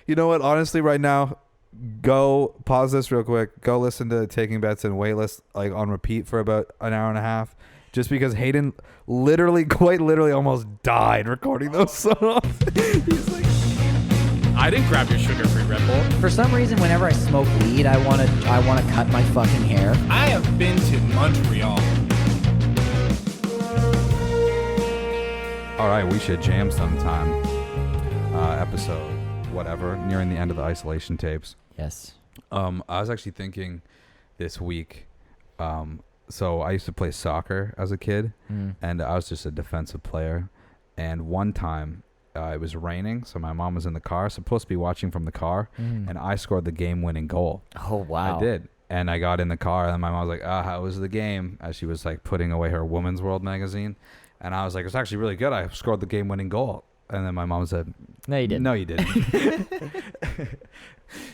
You know what? Honestly, right now, go pause this real quick. Go listen to Taking Bets and Waitlist like on repeat for about an hour and a half. Just because Hayden quite literally almost died recording those songs. He's like, I didn't grab your sugar-free Red Bull. For some reason, whenever I smoke weed, I wanna cut my fucking hair. I have been to Montreal. all right, we should jam sometime. Episode whatever, nearing the end of the isolation tapes. Yes. I was actually thinking this week. So I used to play soccer as a kid, and I was just a defensive player. And one time, it was raining, so my mom was in the car, supposed to be watching from the car, and I scored the game-winning goal. Oh, wow. I did. And I got in the car, and my mom was like, how was the game? As she was like putting away her Women's World magazine. And I was like, it's actually really good. I scored the game-winning goal. And then my mom said, No, you didn't. No, you didn't.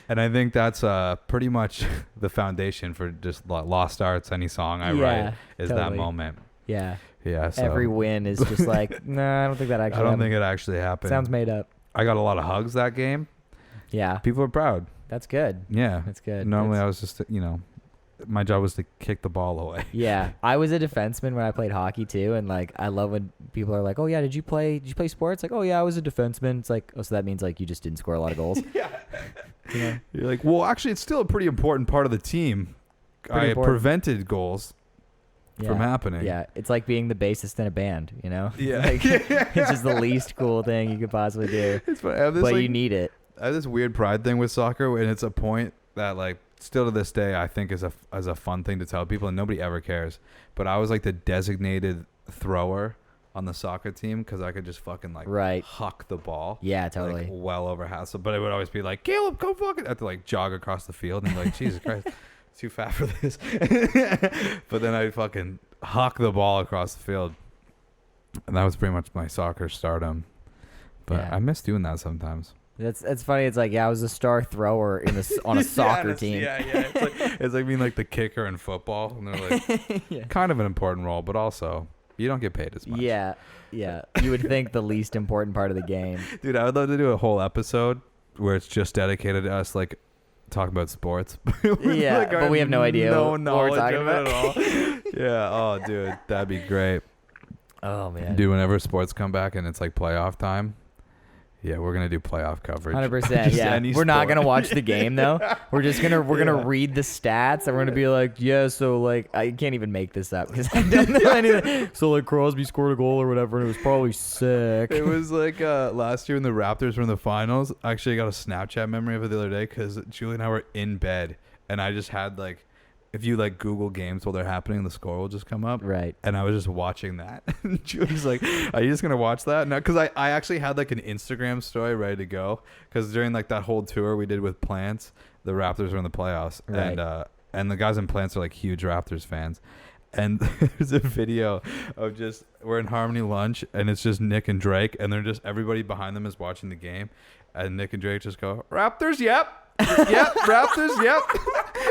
And I think that's pretty much the foundation for just lost arts. Any song I write is totally. that moment. Yeah. Yeah. So Every win is just like, no, I don't think that actually I don't happened. think it actually happened. Sounds made up. I got a lot of hugs that game. Yeah. People are proud. That's good. Yeah. That's good. Normally I was just, my job was to kick the ball away. Yeah. I was a defenseman when I played hockey too, and like I love when people are like, "Oh yeah, did you play sports?" Like, "Oh yeah, I was a defenseman." It's like, "Oh, so that means like you just didn't score a lot of goals." Yeah. You know? You're like, "Well, actually it's still a pretty important part of the team. Pretty I important. prevented goals from happening." Yeah, it's like being the bassist in a band, you know? Yeah. Like, it's just the least cool thing you could possibly do. It's funny. I have this, But you need it. I have this weird pride thing with soccer, and it's a point that like still to this day I think is a fun thing to tell people, and nobody ever cares. But I was like the designated thrower on the soccer team because I could just fucking like huck the ball. Yeah, totally. Like, well over hassle. But it would always be like, Caleb, go fucking. I have to like jog across the field and be like, Jesus Christ, too fat for this. But then I'd fucking huck the ball across the field. And that was pretty much my soccer stardom. But I miss doing that sometimes. It's funny. It's like, I was a star thrower on a soccer team. Yeah. It's like being like the kicker in football, and they're like kind of an important role, but also you don't get paid as much. Yeah. You would think the least important part of the game. Dude, I would love to do a whole episode where it's just dedicated to us, like talking about sports. Yeah, like, but we have no idea what we're talking about at all. Yeah. Oh, dude, that'd be great. Oh man. Dude, whenever sports come back and it's like playoff time. Yeah, we're gonna do playoff coverage. 100%. Yeah, we're not gonna watch the game though. We're just gonna read the stats, and we're gonna be like, so like I can't even make this up because I don't know anything. So like Crosby scored a goal or whatever, and it was probably sick. It was like last year when the Raptors were in the finals. Actually, I got a Snapchat memory of it the other day because Julie and I were in bed, and I just had like, if you like Google games while they're happening, the score will just come up. Right. And I was just watching that. And Julie's like, are you just going to watch that? No, because I actually had like an Instagram story ready to go. Because during like that whole tour we did with Plants, the Raptors were in the playoffs. Right. And the guys in Plants are like huge Raptors fans. And there's a video of just, we're in Harmony Lunch, and it's just Nick and Drake. And they're just, everybody behind them is watching the game. And Nick and Drake just go, Raptors, yep. Yep, Raptors, yep.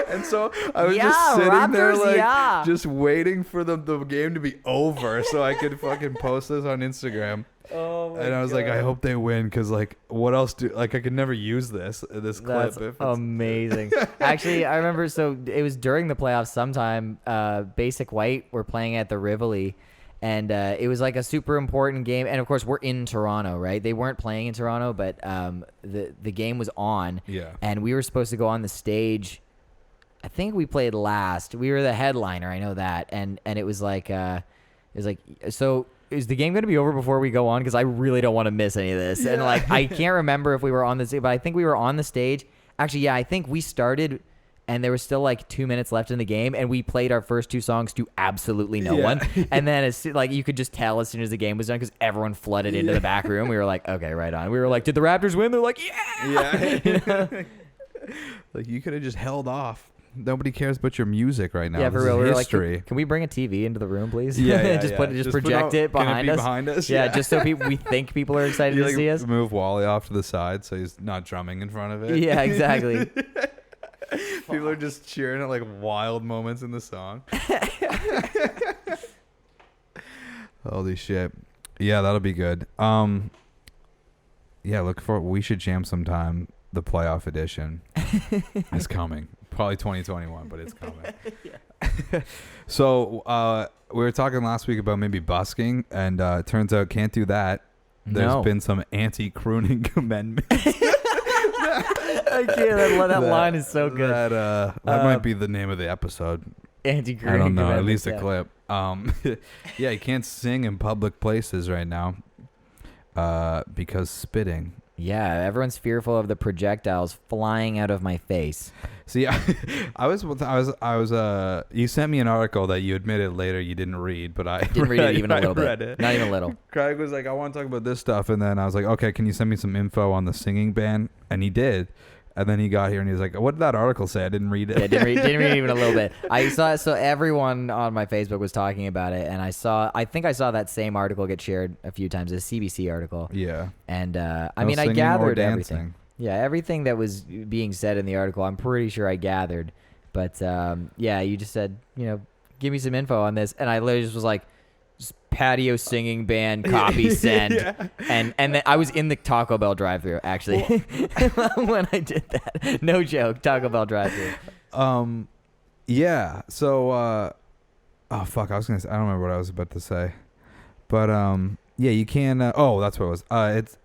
And so I was just sitting Raptors, there like just waiting for the game to be over so I could fucking post this on Instagram. Oh my And I was like, I hope they win because like what else I could never use this clip. That's amazing. Actually, I remember, so it was during the playoffs sometime, Basic White were playing at the Rivoli. And it was like a super important game. And, of course, we're in Toronto, right? They weren't playing in Toronto, but the game was on. Yeah. And we were supposed to go on the stage. I think we played last. We were the headliner. I know that. And it was like, so is the game going to be over before we go on? Because I really don't want to miss any of this. Yeah. And, like, I can't remember if we were on the stage, but I think we were on the stage. Actually, yeah, I think we started, and there was still like 2 minutes left in the game, and we played our first two songs to absolutely no one. And then like you could just tell as soon as the game was done because everyone flooded into the back room. We were like, okay, right on. We were like, did the Raptors win? They're like, yeah. You know? Like you could have just held off. Nobody cares about your music right now. Yeah, for real. We're history. Like, can we bring a TV into the room, please? Yeah, just project it behind us. Behind us. Yeah, just so we think people are excited to see us. Move Wally off to the side so he's not drumming in front of it. Yeah, exactly. People are just cheering at like wild moments in the song. Holy shit. Yeah, that'll be good. Yeah, we should jam sometime. the playoff edition is coming. Probably 2021, but it's coming. So we were talking last week about maybe busking, and it turns out can't do that. There's been some anti-crooning amendments. I can't. That line is so good. That might be the name of the episode. Anti-crooning. I don't know. At amendments, least a clip. Yeah, you can't sing in public places right now because spitting. Yeah, everyone's fearful of the projectiles flying out of my face. See, I was. You sent me an article that you admitted later you didn't read, but I Didn't read it even a little read bit. It. Not even a little. Craig was like, I want to talk about this stuff, and then I was like, okay, can you send me some info on the singing ban? And he did. And then he got here and he was like, what did that article say? I didn't read it. Yeah, didn't read even a little bit. I saw so everyone on my Facebook was talking about it, and I think I saw that same article get shared a few times, a CBC article. Yeah. And I No mean, I singing or gathered dancing. everything. Yeah, everything that was being said in the article, I'm pretty sure I gathered. But yeah, you just said, give me some info on this, and I literally just was like, patio singing band copy send. Yeah. And then I was in the Taco Bell drive-thru actually when I did that. No joke, Taco Bell drive-thru. Yeah. So oh fuck, I don't remember what I was about to say. But yeah, you can that's what it was.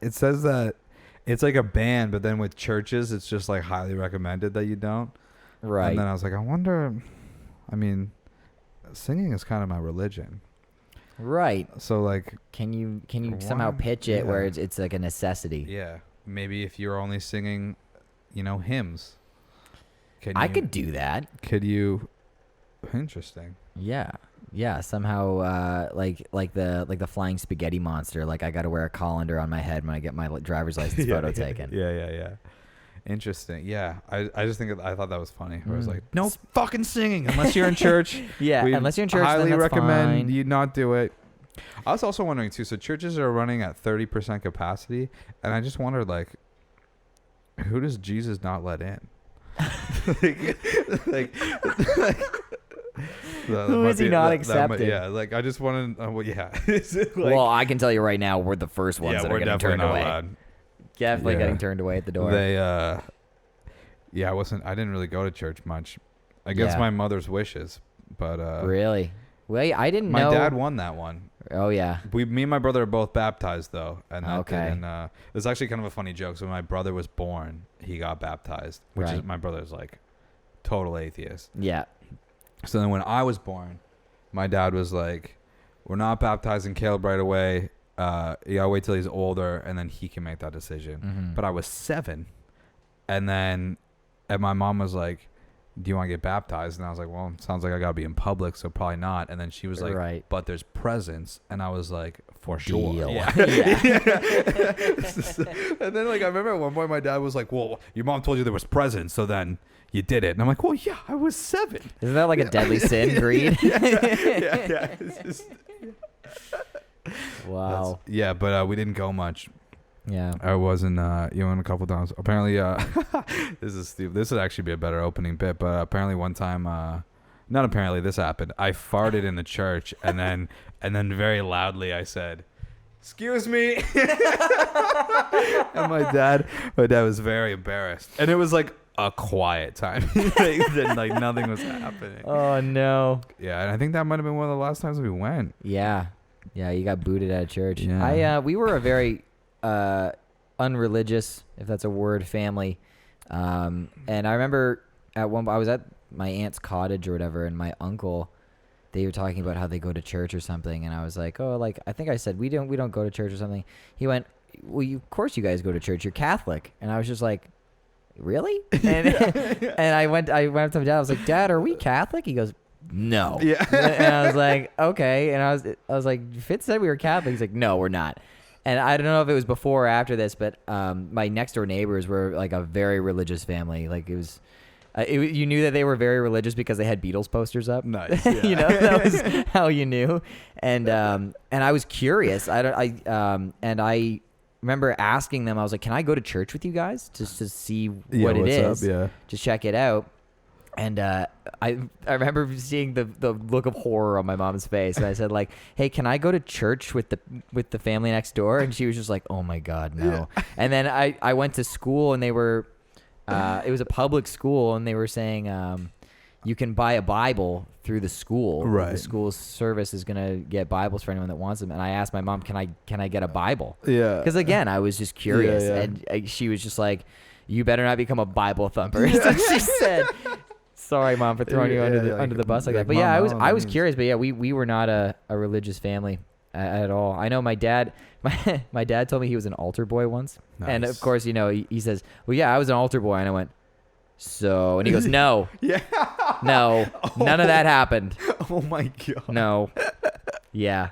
It says that it's like a ban, but then with churches it's just like highly recommended that you don't. Right. And then I was like, I wonder, I mean, singing is kind of my religion. Right. So like, can you somehow pitch it where it's like a necessity? Yeah. Maybe if you're only singing, hymns. I could do that. Could you? Interesting. Yeah. Yeah. Somehow, like the flying spaghetti monster. Like I got to wear a colander on my head when I get my driver's license photo taken. Yeah. Interesting. Yeah. I just I thought that was funny. I was like, no fucking singing unless you're in church. Yeah. Unless you're in church, highly then that's recommend fine. you not do it. I was also wondering too. So churches are running at 30% capacity, and I just wondered, like, who does Jesus not let in? like who is he not accepting? Yeah, like I just wanted. Well, yeah. Well, I can tell you right now, we're the first ones that are we're getting definitely turned not away. allowed. Definitely getting turned away at the door. They, yeah, I didn't really go to church much, against my mother's wishes. But really, well, I didn't know. My dad won that one. Oh yeah. Me and my brother are both baptized though, and that Okay. didn't. It's actually kind of a funny joke. So when my brother was born, he got baptized, which is Right. my brother's like total atheist. Yeah. So then when I was born, my dad was like, "We're not baptizing Caleb right away. You gotta wait till he's older, and then he can make that decision." Mhm. But I was 7, and my mom was like, "Do you want to get baptized?" And I was like, "Well, it sounds like I gotta be in public, so probably not." And then she was like, Right. "But there's presents," and I was like, "For sure." Deal. Yeah. And then like I remember at one point my dad was like, "Well, your mom told you there was presents, so then you did it." And I'm like, "Well, yeah, I was 7." Isn't that like a deadly sin, greed? Yeah. It's just, Wow. yeah, but we didn't go much. Yeah. I wasn't, in a couple times. Apparently, this is stupid. This would actually be a better opening bit, but apparently one time, not apparently, this happened. I farted in the church, and then very loudly I said, "Excuse me," and my dad was very embarrassed, and it was like a quiet time, like nothing was happening. Oh no. Yeah, and I think that might have been one of the last times we went. Yeah. Yeah, you got booted out of church. Yeah. We were a very unreligious, if that's a word, family. And I remember I was at my aunt's cottage or whatever, and my uncle, they were talking about how they go to church or something, and I was like, "Oh, like I think I said we don't go to church or something." He went, "Well, of course you guys go to church. You're Catholic." And I was just like, "Really?" And and I went up to my dad. I was like, "Dad, are we Catholic?" He goes, "No." Yeah. And I was like, "Okay." And I was like, "Fitz said we were Catholic." He's like, "No, we're not." And I don't know if it was before or after this, but my next door neighbors were like a very religious family. Like it was, you knew that they were very religious because they had Beatles posters up. Nice. Yeah. That was how you knew. And I was curious. I remember asking them. I was like, "Can I go to church with you guys just to see what it is? Up? Yeah. Just check it out." And I remember seeing the look of horror on my mom's face, and I said like, "Hey, can I go to church with the family next door?" And she was just like, "Oh my God, no!" Yeah. And then I went to school, and they were It was a public school, and they were saying you can buy a Bible through the school. Right. The school's service is gonna get Bibles for anyone that wants them. And I asked my mom, "Can I get a Bible?" Yeah. Because again, I was just curious, Yeah. and she was just like, "You better not become a Bible thumper." So she said. Sorry, Mom, for throwing you under the bus like that. But yeah, I was curious. But yeah, we were not a religious family at all. I know my dad told me he was an altar boy once, and of course, he says, "Well, yeah, I was an altar boy," and I went, "So," and he goes, "No, Yeah. no, none of that happened. Oh my god. No, yeah,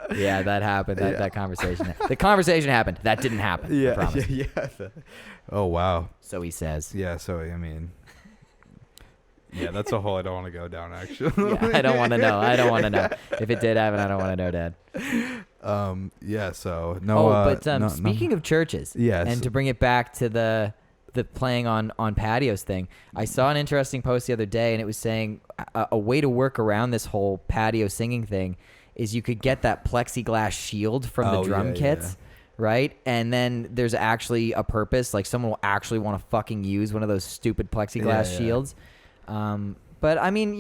that happened. That conversation. The conversation happened. That didn't happen. I promise." Yeah. Oh wow. So he says. Yeah. So I mean. Yeah, that's a hole I don't want to go down. Actually. Yeah, I don't want to know. If it did happen, I don't want to know, Dad. Yeah. So no. But speaking of churches, yes. And to bring it back to the playing on patios thing, I saw an interesting post the other day, and it was saying a way to work around this whole patio singing thing is you could get that plexiglass shield from the drum kits. Right? And then there's actually a purpose. Like someone will actually want to fucking use one of those stupid plexiglass shields. But I mean,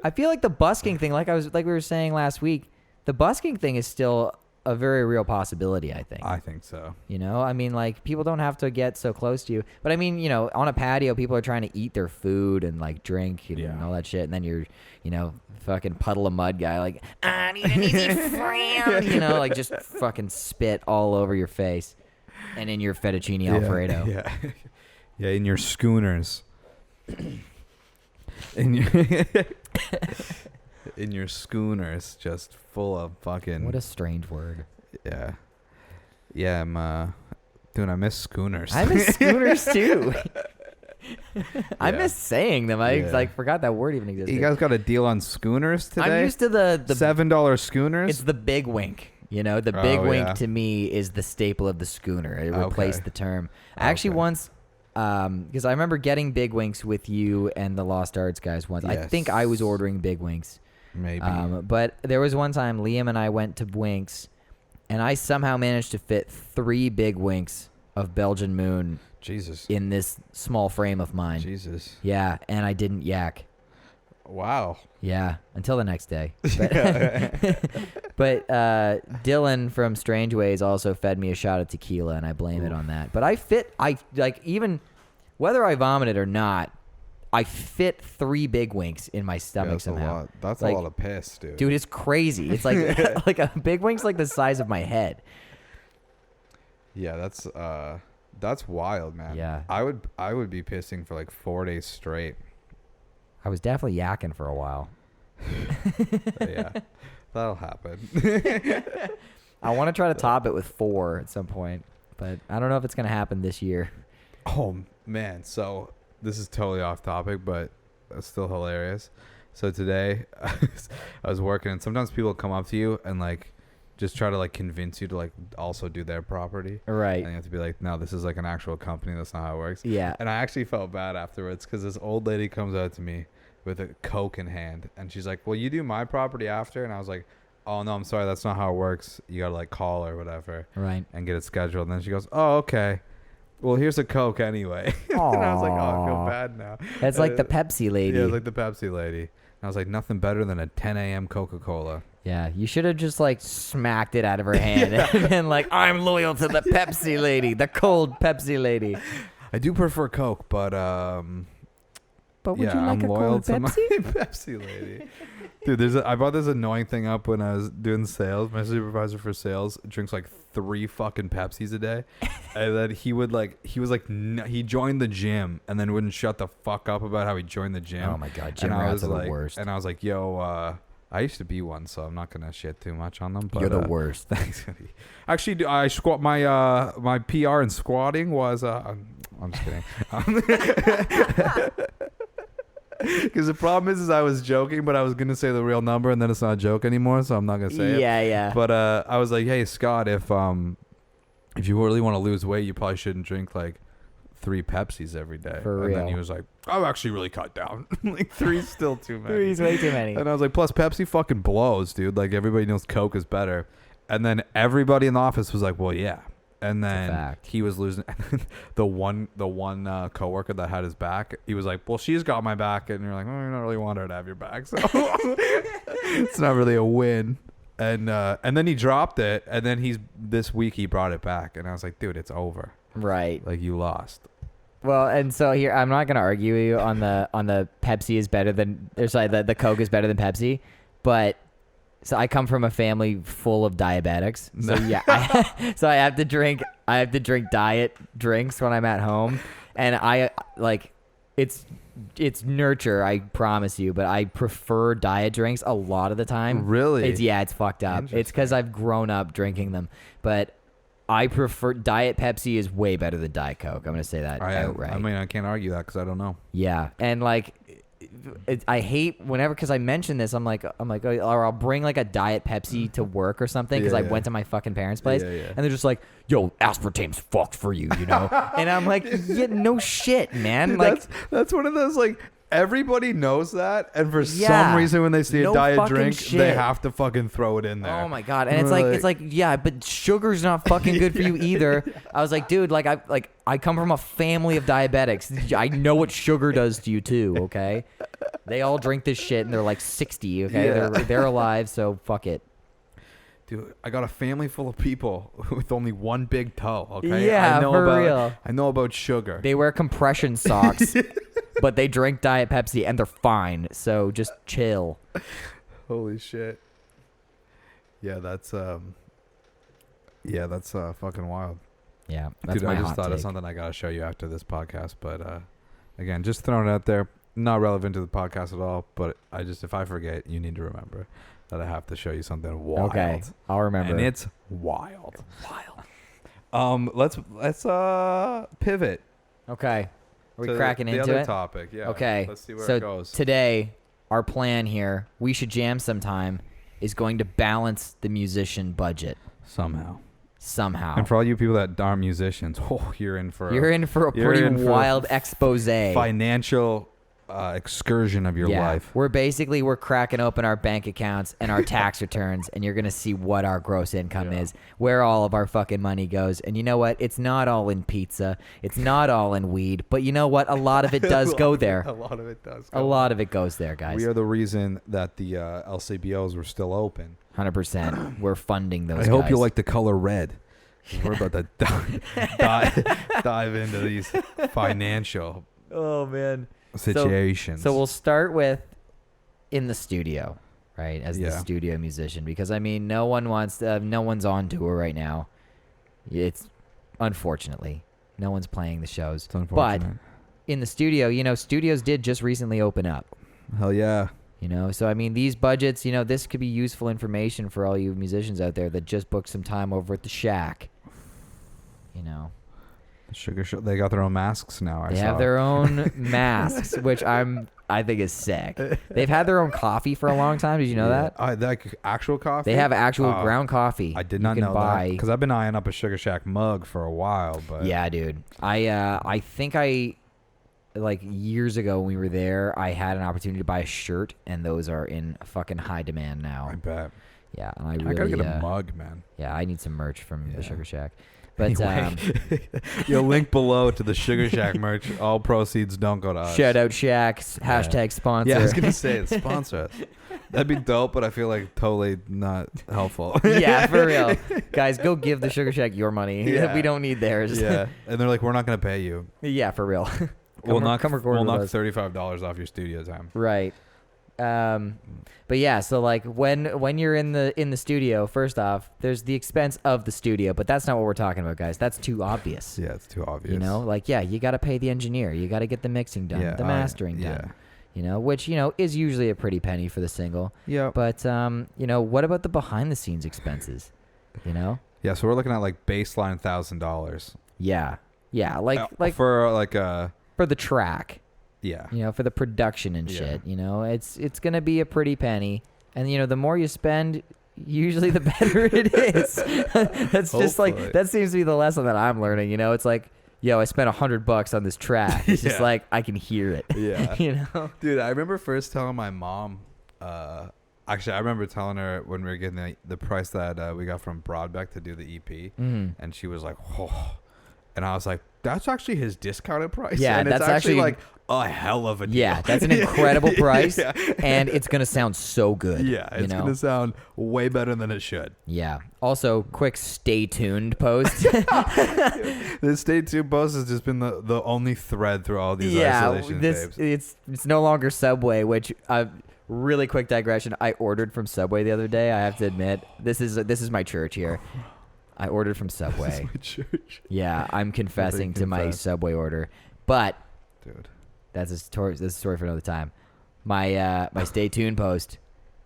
I feel like the busking thing, like we were saying last week, the busking thing is still a very real possibility, I think. I think so. I mean, like people don't have to get so close to you, but I mean, on a patio, people are trying to eat their food and like drink and all that shit. And then you're, fucking puddle of mud guy, like, I need an easy friend, like just fucking spit all over your face and in your fettuccine Alfredo. Yeah. Yeah. In your schooners. In your schooners, just full of fucking. What a strange word. Yeah. Yeah, dude, I miss schooners. I miss schooners too. I miss saying them. I forgot that word even existed. You guys got a deal on schooners today? I'm used to the $7 schooners. It's the big wink. The big wink to me is the staple of the schooner. It replaced the term. I actually once. Because I remember getting big winks with you and the Lost Arts guys once. Yes. I think I was ordering big winks. Maybe. But there was one time Liam and I went to Winks, and I somehow managed to fit 3 big winks of Belgian Moon. Jesus. In this small frame of mine. Jesus. Yeah, and I didn't yak. Wow. Yeah, until the next day. But Dylan from Strange Ways also fed me a shot of tequila, and I blame it on that. But even whether I vomited or not, I fit 3 big winks in my stomach somehow. That's a lot of piss, dude. Dude, it's crazy. It's like like a big wink's like the size of my head. Yeah, that's wild, man. Yeah. I would be pissing for like 4 days straight. I was definitely yakking for a while. Yeah, that'll happen. I want to try to top it with 4 at some point, but I don't know if it's going to happen this year. Oh, man. So this is totally off topic, but it's still hilarious. So today I was working, and sometimes people come up to you and like just try to like convince you to like also do their property. Right. And you have to be like, no, this is like an actual company. That's not how it works. Yeah. And I actually felt bad afterwards because this old lady comes out to me with a Coke in hand, and she's like, well, you do my property after? And I was like, oh no, I'm sorry, that's not how it works. You gotta like call or whatever, right, and get it scheduled. And then she goes, oh, okay, well, here's a Coke anyway. And I was like, oh, I feel bad now. It's like the Pepsi lady. Yeah, it's like the Pepsi lady. And I was like, nothing better than a 10 a.m. Coca-Cola. Yeah, you should have just like smacked it out of her hand and been like, I'm loyal to the Pepsi lady, the cold Pepsi lady. I do prefer Coke, but would you like I'm a loyal cold to my Pepsi? Pepsi lady. Dude, I brought this annoying thing up when I was doing sales. My supervisor for sales drinks like 3 fucking Pepsis a day, and then he joined the gym and then wouldn't shut the fuck up about how he joined the gym. Oh my god, gym rats are the worst. And I was like, yo, I used to be one, so I'm not gonna shit too much on them. But, you're the worst. Thanks. Actually, I squat my PR in squatting was I'm just kidding. Because the problem is I was joking, but I was gonna say the real number, and then it's not a joke anymore, so I'm not gonna say it. Yeah. But I was like, hey Scott, if you really want to lose weight, you probably shouldn't drink like 3 Pepsis every day. For real. And then he was like, I've actually really cut down. Like 3's still too many. 3's way too many. And I was like, plus Pepsi fucking blows, dude. Like everybody knows Coke is better. And then everybody in the office was like, well, yeah. And then fact. he was losing. the one coworker that had his back, he was like, "Well, she's got my back," and you're like, "Oh, you don't really want her to have your back, so it's not really a win." And then he dropped it, and then this week he brought it back, and I was like, "Dude, it's over. Right. Like you lost." Well, and so here I'm not gonna argue with you on the Pepsi is better than the Coke is better than Pepsi, but. So I come from a family full of diabetics. So yeah, so I have to drink diet drinks when I'm at home, and I like it's nurture, I promise you, but I prefer diet drinks a lot of the time. Really? It's fucked up. It's because I've grown up drinking them, but I prefer Diet Pepsi is way better than Diet Coke. I'm gonna say that outright. I mean, I can't argue that because I don't know. Yeah, and like. I hate whenever because I mention this. I'm like, or I'll bring like a Diet Pepsi to work or something because I went to my fucking parents' place and they're just like, "Yo, aspartame's fucked for you," you know. And I'm like, "Yeah, no shit, man." Dude, like that's one of those like. Everybody knows that, and for some reason, when they see a diet drink, they have to fucking throw it in there. Oh my god! And it's like, yeah, but sugar's not fucking good for you either. I was like, dude, I come from a family of diabetics. I know what sugar does to you too. Okay, they all drink this shit, and they're like 60. Okay, they're alive, so fuck it. Dude, I got a family full of people with only one big toe. Okay, yeah, real. I know about sugar. They wear compression socks. But they drink Diet Pepsi and they're fine. So just chill. Holy shit. Yeah, that's fucking wild. Yeah, that's dude, my I just hot thought take. of something I gotta show you after this podcast. But again, just throwing it out there. Not relevant to the podcast at all. But if I forget, you need to remember that I have to show you something wild. Okay, I'll remember. And it's wild. Let's pivot. Okay. Are we to cracking into the other it? topic, yeah. Okay. Let's see where so it goes. Today, our plan here, we should jam sometime, is going to balance the musician budget Somehow. And for all you people that aren't musicians, you're in for a pretty wild expose. Financial excursion of your life. We're cracking open our bank accounts and our tax returns, and you're gonna see what our gross income is, where all of our fucking money goes. And you know what? It's not all in pizza. It's not all in weed. But you know what? A lot of it does go there. A lot of it does. A lot of it goes there, guys. We are the reason that the LCBOs were still open. 100%. We're funding those. I hope you like the color red. We're about to dive into these financial. Oh man. Situations. So we'll start with in the studio, right? As the studio musician, because I mean, no one's on tour right now. It's unfortunately no one's playing the shows. It's unfortunate. But in the studio, studios did just recently open up. Hell yeah. So I mean, these budgets, this could be useful information for all you musicians out there that just booked some time over at the Shack. Sugar Show. They got their own masks now. They have their own masks, which I think is sick. They've had their own coffee for a long time. Did you know that? Like actual coffee? They have actual ground coffee. I did not know that because I've been eyeing up a Sugar Shack mug for a while. But yeah, dude. I think like years ago when we were there, I had an opportunity to buy a shirt, and those are in fucking high demand now. I bet. Yeah, and I gotta get a mug, man. Yeah, I need some merch from the Sugar Shack. But you'll link below to the Sugar Shack merch. All proceeds don't go to us. Shout out Shacks. Hashtag sponsor. Yeah, I was gonna say it. Sponsor us. That'd be dope, but I feel like totally not helpful. Yeah, for real. Guys, go give the Sugar Shack your money. Yeah. We don't need theirs. Yeah, and they're like, we're not gonna pay you. Yeah, for real. We'll knock $35 off your studio time. Right. But yeah, so like when you're in the studio, first off, there's the expense of the studio, but that's not what we're talking about, guys. That's too obvious. Yeah, it's too obvious. You got to pay the engineer, you got to get the mixing done, the mastering done. Which is usually a pretty penny for the single. Yeah. But what about the behind the scenes expenses? Yeah, so we're looking at like baseline $1,000. Yeah. Yeah, like for the track. Yeah. For the production and shit. It's going to be a pretty penny. And, the more you spend, usually the better it is. That's just like, that seems to be the lesson that I'm learning. It's like, I spent $100 on this track. It's just like, I can hear it. Yeah. Dude, I remember first telling my mom, Actually, I remember telling her when we were getting the price that we got from Broadbeck to do the EP, and she was like, "Oh," and I was like, "That's actually his discounted price." Yeah, and that's it's actually actually like a hell of a deal. Yeah, that's an incredible price, Yeah. and it's gonna sound so good. Yeah, it's gonna sound way better than it should. Yeah. Also, quick stay tuned post. The Stay Tuned post has just been the only thread through all these isolation tapes. it's no longer Subway, which really quick digression. I ordered from Subway the other day. I have to admit, this is my church here. I ordered from Subway. This is my church. Yeah, I'm confessing to my confess. Subway order, but Dude. that's a story. That's a story for another time. My stay tuned post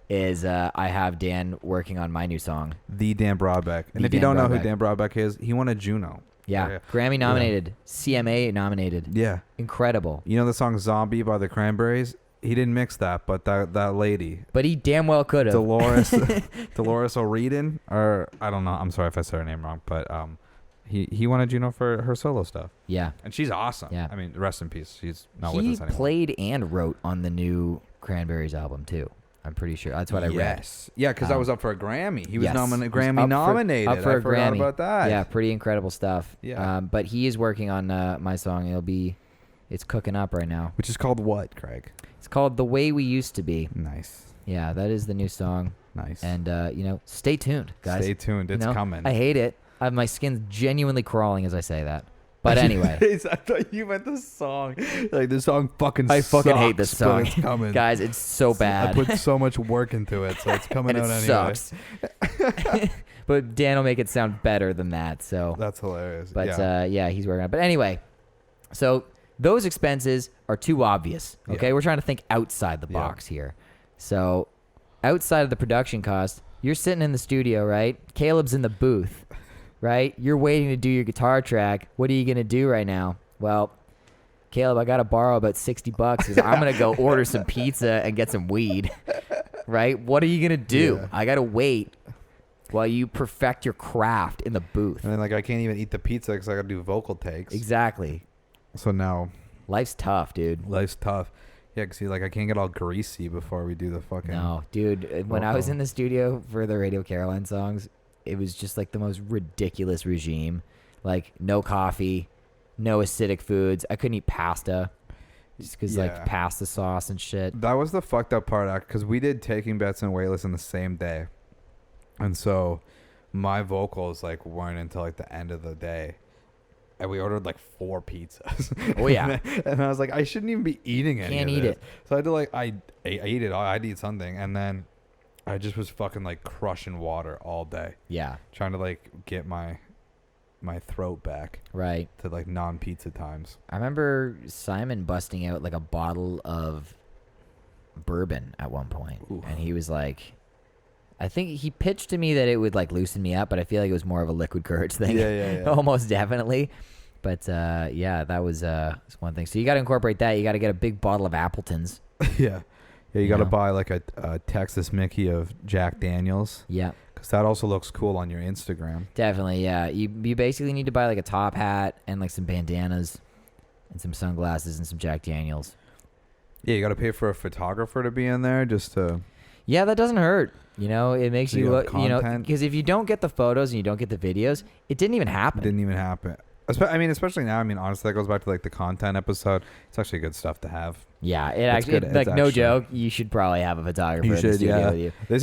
is I have Dan working on my new song. The Dan Broadbeck. And The if you Dan don't know Broadbeck. who Dan Broadbeck is, he won a Juno. Yeah, Grammy nominated, CMA nominated. Yeah. Incredible. You know the song Zombie by the Cranberries? He didn't mix that, but that lady, But he damn well could have. Dolores O'Riordan, or I don't know. I'm sorry if I said her name wrong, but he won a Juno for her solo stuff. Yeah. And she's awesome. Yeah. I mean, rest in peace. She's not with He us anymore. played and wrote on the new Cranberries album too. I'm pretty sure. That's what I read. Yes. Yeah, because that was up for a Grammy. He was Yes. Grammy Up nominated. up for I a forgot Grammy. about that. Yeah, pretty incredible stuff. Yeah. But he is working on my song. It's cooking up right now. Which is called what, Craig? It's called The Way We Used to Be. Nice. Yeah, that is the new song. Nice. And stay tuned, guys. Stay tuned. It's coming. I hate it. My skin's genuinely crawling as I say that. But anyway. I thought you meant the song. Like, the song fucking I fucking hate sucks, this song. but it's coming. Guys, it's so bad. I put so much work into it, so it's coming and out it anyway. sucks. But Dan will make it sound better than that. So That's hilarious. But yeah. he's working on it. But anyway, so those expenses are too obvious. Okay, Yeah. we're trying to think outside the Yeah. box here. So outside of the production cost, you're sitting in the studio, right? Caleb's in the booth, right? You're waiting to do your guitar track. What are you gonna do right now? Well, Caleb, I gotta borrow about $60 because I'm gonna go order some pizza and get some weed. Right? What are you gonna do? Yeah. I gotta wait while you perfect your craft in the booth. And then, like, I can't even eat the pizza because I got to do vocal takes. Exactly. So now Life's tough, dude. life's tough. Yeah, because I can't get all greasy before we do the fucking. No, dude. When I was vocal. in the studio for the Radio Caroline songs, it was just like the most ridiculous regime. Like no coffee, no acidic foods. I couldn't eat pasta just because Yeah. like pasta sauce and shit. That was the fucked up part, because we did Taking Bets and Weightless in the same day. And so my vocals, like, weren't until, like, the end of the day. And we ordered, like, 4 pizzas. Oh, yeah. And I was like, I shouldn't even be eating any Can't of eat this. it. So I had to, like, I ate it all. I'd eat something. And then I just was fucking, like, crushing water all day. Yeah, Trying to, like, get my throat back right. to, like, non-pizza times. I remember Simon busting out like a bottle of bourbon at one point. Oof. And he was like, I think he pitched to me that it would like loosen me up, but I feel like it was more of a liquid courage thing. Yeah. Almost definitely. But yeah, that was one thing. So you got to incorporate that. You got to get a big bottle of Appleton's. Yeah. Yeah, you got to Yeah. buy, like, a Texas Mickey of Jack Daniels. Yeah, Because that also looks cool on your Instagram. definitely. Yeah, you basically need to buy like a top hat and like some bandanas and some sunglasses and some Jack Daniels. Yeah, you got to pay for a photographer to be in there just to... Yeah, that doesn't hurt. You know, it makes So you you have look, content? because if you don't get the photos and you don't get the videos, it didn't even happen. It didn't even happen. I mean, especially now. I mean, honestly, that goes back to, like, the content episode. It's actually good stuff to have. Yeah, it It's actually, good. like, It's no actually- joke, you should probably have a photographer You in the should, studio yeah. with you. This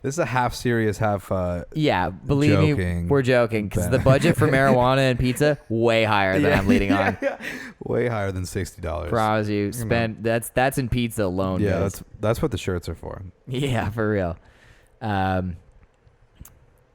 is a half serious, half... Yeah, believe me, Joking. we're joking, because Ben. the budget for marijuana and pizza, way higher than I'm leading on. Yeah. Way higher than $60. Promise you, spend that's in pizza alone. Yeah, guys. that's what the shirts are for. Yeah, for real. And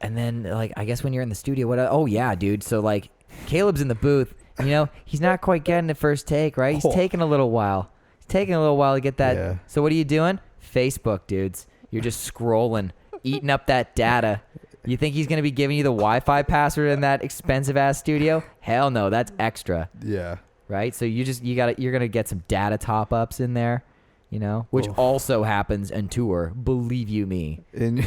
then, like, I guess when you're in the studio, oh yeah, dude. So like, Caleb's in the booth. You know, he's not quite getting the first take, right? He's Oh. taking a little while. He's taking a little while to get that. Yeah. So what are you doing? Facebook, dudes. You're just scrolling, eating up that data. You think he's gonna be giving you the Wi-Fi password in that expensive ass studio? Hell no, that's extra, Yeah. right? So you're gonna get some data top ups in there. You know, which Oof. also happens in tour. Believe you me. And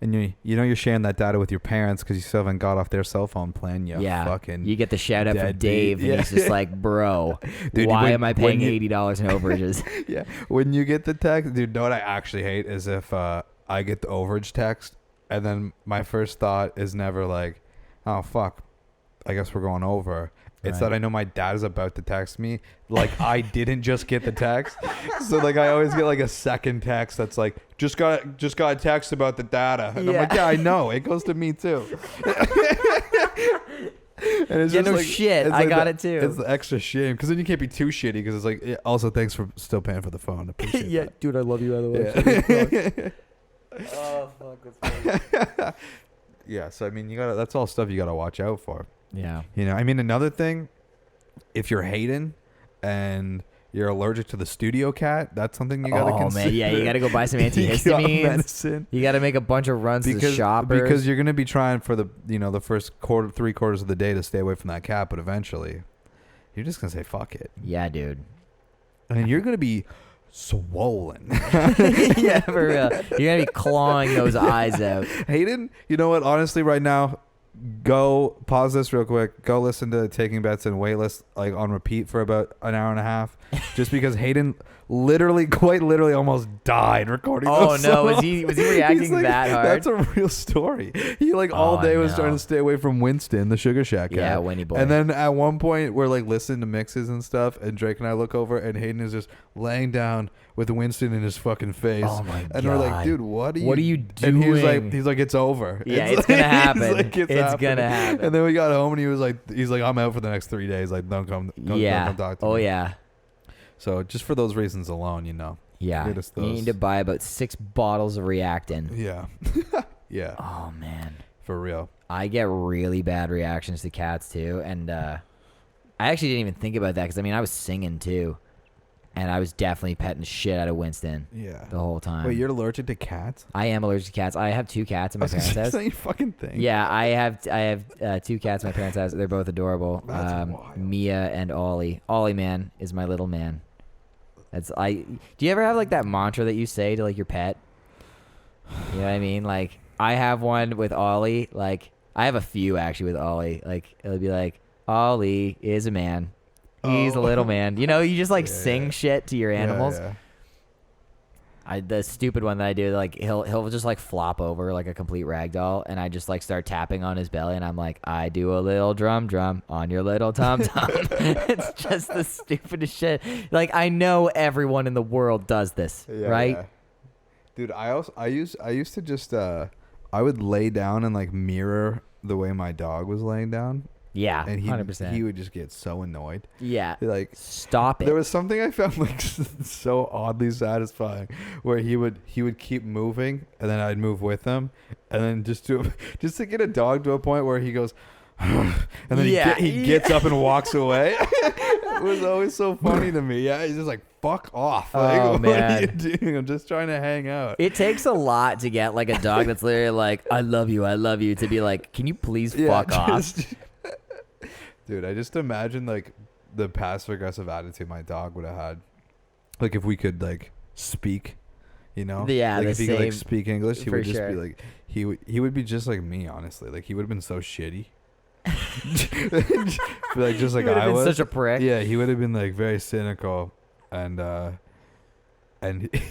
you know you're sharing that data with your parents because you still haven't got off their cell phone plan. Yeah, Fucking you get the shout out from deadbeat. Dave, and Yeah. he's just like, "Bro, Dude, why when- am I paying when you- $80 in overages?" Yeah. When you get the text, dude, know what I actually hate is if I get the overage text, and then my first thought is never like, oh fuck, I guess we're going over. It's that I know my dad is about to text me. Like I didn't just get the text, so like I always get like a second text that's like just got a text about the data, and I'm like, yeah, I know, it goes to me too. And it's no shit, I got it too. It's the extra shame because then you can't be too shitty because it's like also thanks for still paying for the phone. Appreciate yeah, that. dude, I love you by the way. Yeah. Oh fuck, that's funny. Yeah, so I mean, that's all stuff you gotta watch out for. Yeah. You know, I mean, another thing, if you're Hayden and you're allergic to the studio cat, that's something you gotta consider. Man, yeah, you gotta go buy some You got antihistamines. medicine. You gotta make a bunch of runs to shoppers because you're gonna be trying for the first 3/4 of the day to stay away from that cat, but eventually, you're just gonna say fuck it. Yeah, dude. And you're gonna be swollen. Yeah, for real. You're gonna be clawing those eyes out. Hayden, you know what? Honestly, right now, go pause this real quick. Go listen to Taking Bets and Waitlist like on repeat for about an hour and a half, just because Hayden quite literally almost died recording. Oh those no, songs. was he reacting Like, that hard? That's a real story. He like all day was trying to stay away from Winston, the Sugar Shack cat. Yeah, Winnie boy. And then at one point we're like listening to mixes and stuff, and Drake and I look over, and Hayden is just laying down with Winston in his fucking face. Oh my god! And we're like, dude, what are you doing? And he's like, it's over. Yeah, it's gonna happen. Like, it's gonna happen. And then we got home, and he's like, I'm out for the next 3 days. Like, don't come talk to me. Oh yeah. So just for those reasons alone, Yeah. get us You those. need to buy about 6 bottles of Reactin. Yeah. Yeah. Oh man. For real. I get really bad reactions to cats too, and I actually didn't even think about that because I was singing too, and I was definitely petting the shit out of Winston. Yeah. The whole time. Wait, you're allergic to cats? I am allergic to cats. I have 2 cats in my parents' house. That's not your fucking thing. Yeah, I have 2 cats in my parents' house. They're both adorable. That's wild. Mia and Ollie. Ollie, man, is my little man. Do you ever have like that mantra that you say to like your pet? You know what I mean? Like I have one with Ollie. Like I have a few actually with Ollie. Like it'll be like Ollie is a man. He's a little man. You know, you just like sing shit to your animals. Yeah. The stupid one that I do, like he'll just like flop over like a complete rag doll, and I just like start tapping on his belly, and I'm like, I do a little drum on your little tum tum. It's just the stupidest shit. Like I know everyone in the world does this, right? Yeah. Dude, I used to just I would lay down and like mirror the way my dog was laying down. Yeah, And 100%. he would just get so annoyed. Yeah. Like, stop it. there was something I found like so oddly satisfying where he would keep moving, and then I'd move with him, and then just to get a dog to a point where he goes and then he gets up and walks away. It was always so funny to me. Yeah, he's just like, fuck off. Like, Oh, what man. are you doing? I'm just trying to hang out. It takes a lot to get like a dog that's literally like, I love you, to be like, can you please fuck off? Dude, I just imagine like the passive aggressive attitude my dog would have had, like if we could like speak, Yeah, like the if he could like same- speak English, he for would just sure. be like he would be just like me, honestly. Like he would have been so shitty. Like just like You would've I been was. such a prick. Yeah, he would have been like very cynical, and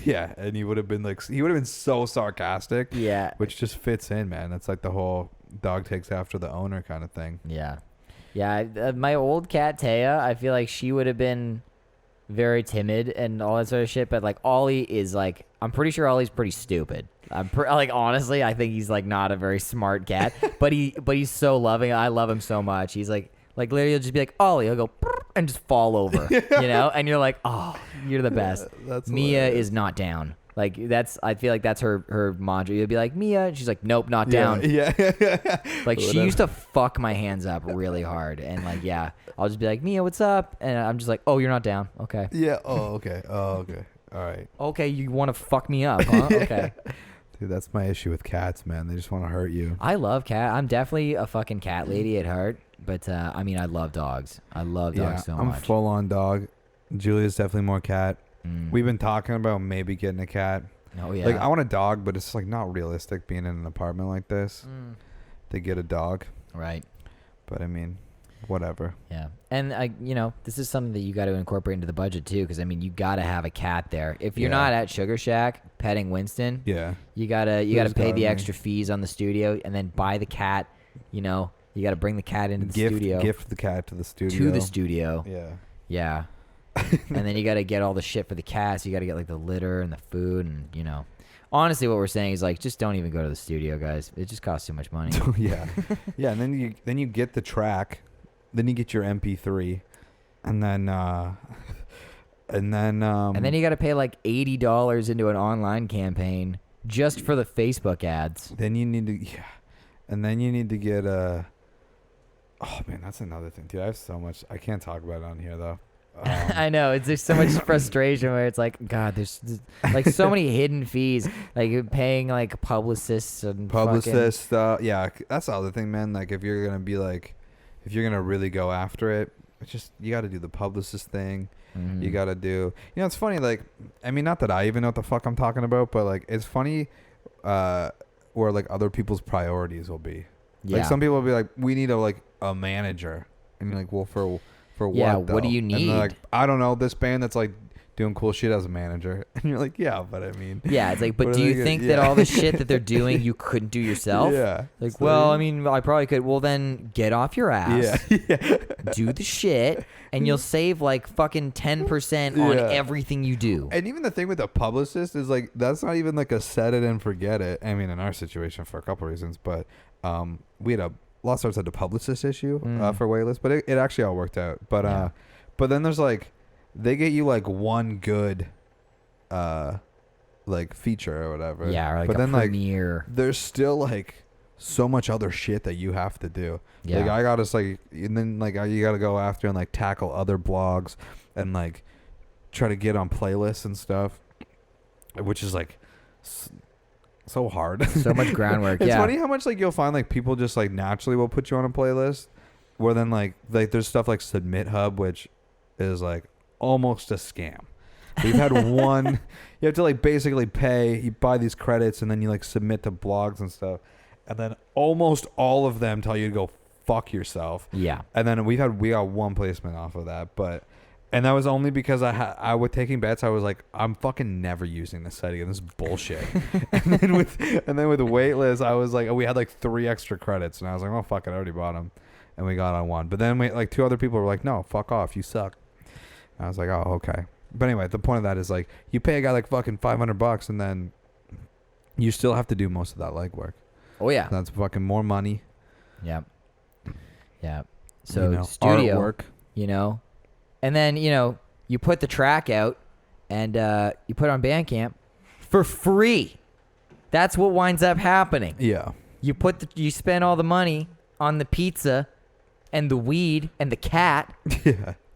yeah, and he would have been so sarcastic. Yeah. Which just fits in, man. That's like the whole dog takes after the owner kind of thing. Yeah. Yeah. My old cat, Taya, I feel like she would have been very timid and all that sort of shit. But like Ollie is like, I'm pretty sure Ollie's pretty stupid. Like, honestly, I think he's like not a very smart cat, but he's so loving. I love him so much. He's like literally you'll just be like, Ollie, he'll go and just fall over, and you're like, oh, you're the best. That's Mia hilarious. is not down. Like I feel like that's her mantra. You'll be like, Mia, and she's like, nope, not down. Yeah. Like she used to fuck my hands up really hard, and like I'll just be like, Mia, what's up? And I'm just like, oh, you're not down. Okay. Yeah. Oh, okay. All right. Okay, you want to fuck me up, huh? Okay. Dude, that's my issue with cats, man. They just want to hurt you. I love cat. I'm definitely a fucking cat lady at heart, but I love dogs. I love dogs so I'm much. full on dog. Julia's definitely more cat. Mm. We've been talking about maybe getting a cat. Oh yeah. Like I want a dog, but it's like not realistic being in an apartment like this to get a dog. Right. But I mean, whatever. Yeah. And this is something that you got to incorporate into the budget too, because I mean, you got to have a cat there. If you're not at Sugar Shack petting Winston, you gotta pay the extra fees on the studio, and then buy the cat. You got to bring the cat into the studio. Gift the cat to the studio. Yeah. And then you got to get all the shit for the cat. So you got to get like the litter and the food, and honestly, what we're saying is like, just don't even go to the studio, guys. It just costs too much money. Yeah. And then you get the track, then you get your MP3, and then you got to pay like $80 into an online campaign just for the Facebook ads. Then you need to get a. Oh man, that's another thing, dude. I have so much. I can't talk about it on here though. I know, it's just so much frustration where it's like, God, there's like so many hidden fees, like paying like publicists and yeah, that's the other thing, man. Like if you're gonna really go after it, it's just, you got to do the publicist thing. Mm-hmm. You got to do, it's funny. Like, I mean, not that I even know what the fuck I'm talking about, but like, it's funny, where like other people's priorities will be. Yeah. Like some people will be like, we need a manager, and you're like, well, for what? Yeah, though? what do you need? And they're like, I don't know, this band that's like doing cool shit as a manager. And you're like, yeah, but I mean, yeah, it's like, but do you think that all the shit that they're doing you couldn't do yourself? Yeah. Like, so, well, I mean, I probably could. Well, then get off your ass. Yeah. Do the shit, and you'll save like fucking 10% on everything you do. And even the thing with the publicist is like, that's not even like a set it and forget it. I mean, in our situation for a couple reasons, but we had Lost Arts had a publicist issue for Waitlist, but it actually all worked out. But but then there's like, they get you like one good like feature or whatever. Yeah, or like but a then premiere. Like, there's still like so much other shit that you have to do. Yeah. Like I gotta like, and then like you gotta go after and like tackle other blogs and like try to get on playlists and stuff, which is like so hard. So much groundwork. It's funny how much like you'll find like people just like naturally will put you on a playlist, where then like there's stuff like Submit Hub, which is like almost a scam. We've had one, you have to like basically pay, you buy these credits and then you like submit to blogs and stuff, and then almost all of them tell you to go fuck yourself. Yeah. And then we got one placement off of that, and that was only because I was taking bets. I was like, I'm fucking never using this site again. This is bullshit. and then with the Waitlist, I was like, we had like 3 extra credits, and I was like, oh fuck it, I already bought them, and we got on one. But then like 2 other people were like, no, fuck off, you suck. And I was like, oh okay. But anyway, the point of that is like, you pay a guy like fucking $500, and then you still have to do most of that legwork. Oh yeah. That's fucking more money. Yeah. Yeah. So studio artwork, and then you put the track out, and you put it on Bandcamp for free. That's what winds up happening. Yeah. You spend all the money on the pizza and the weed and the cat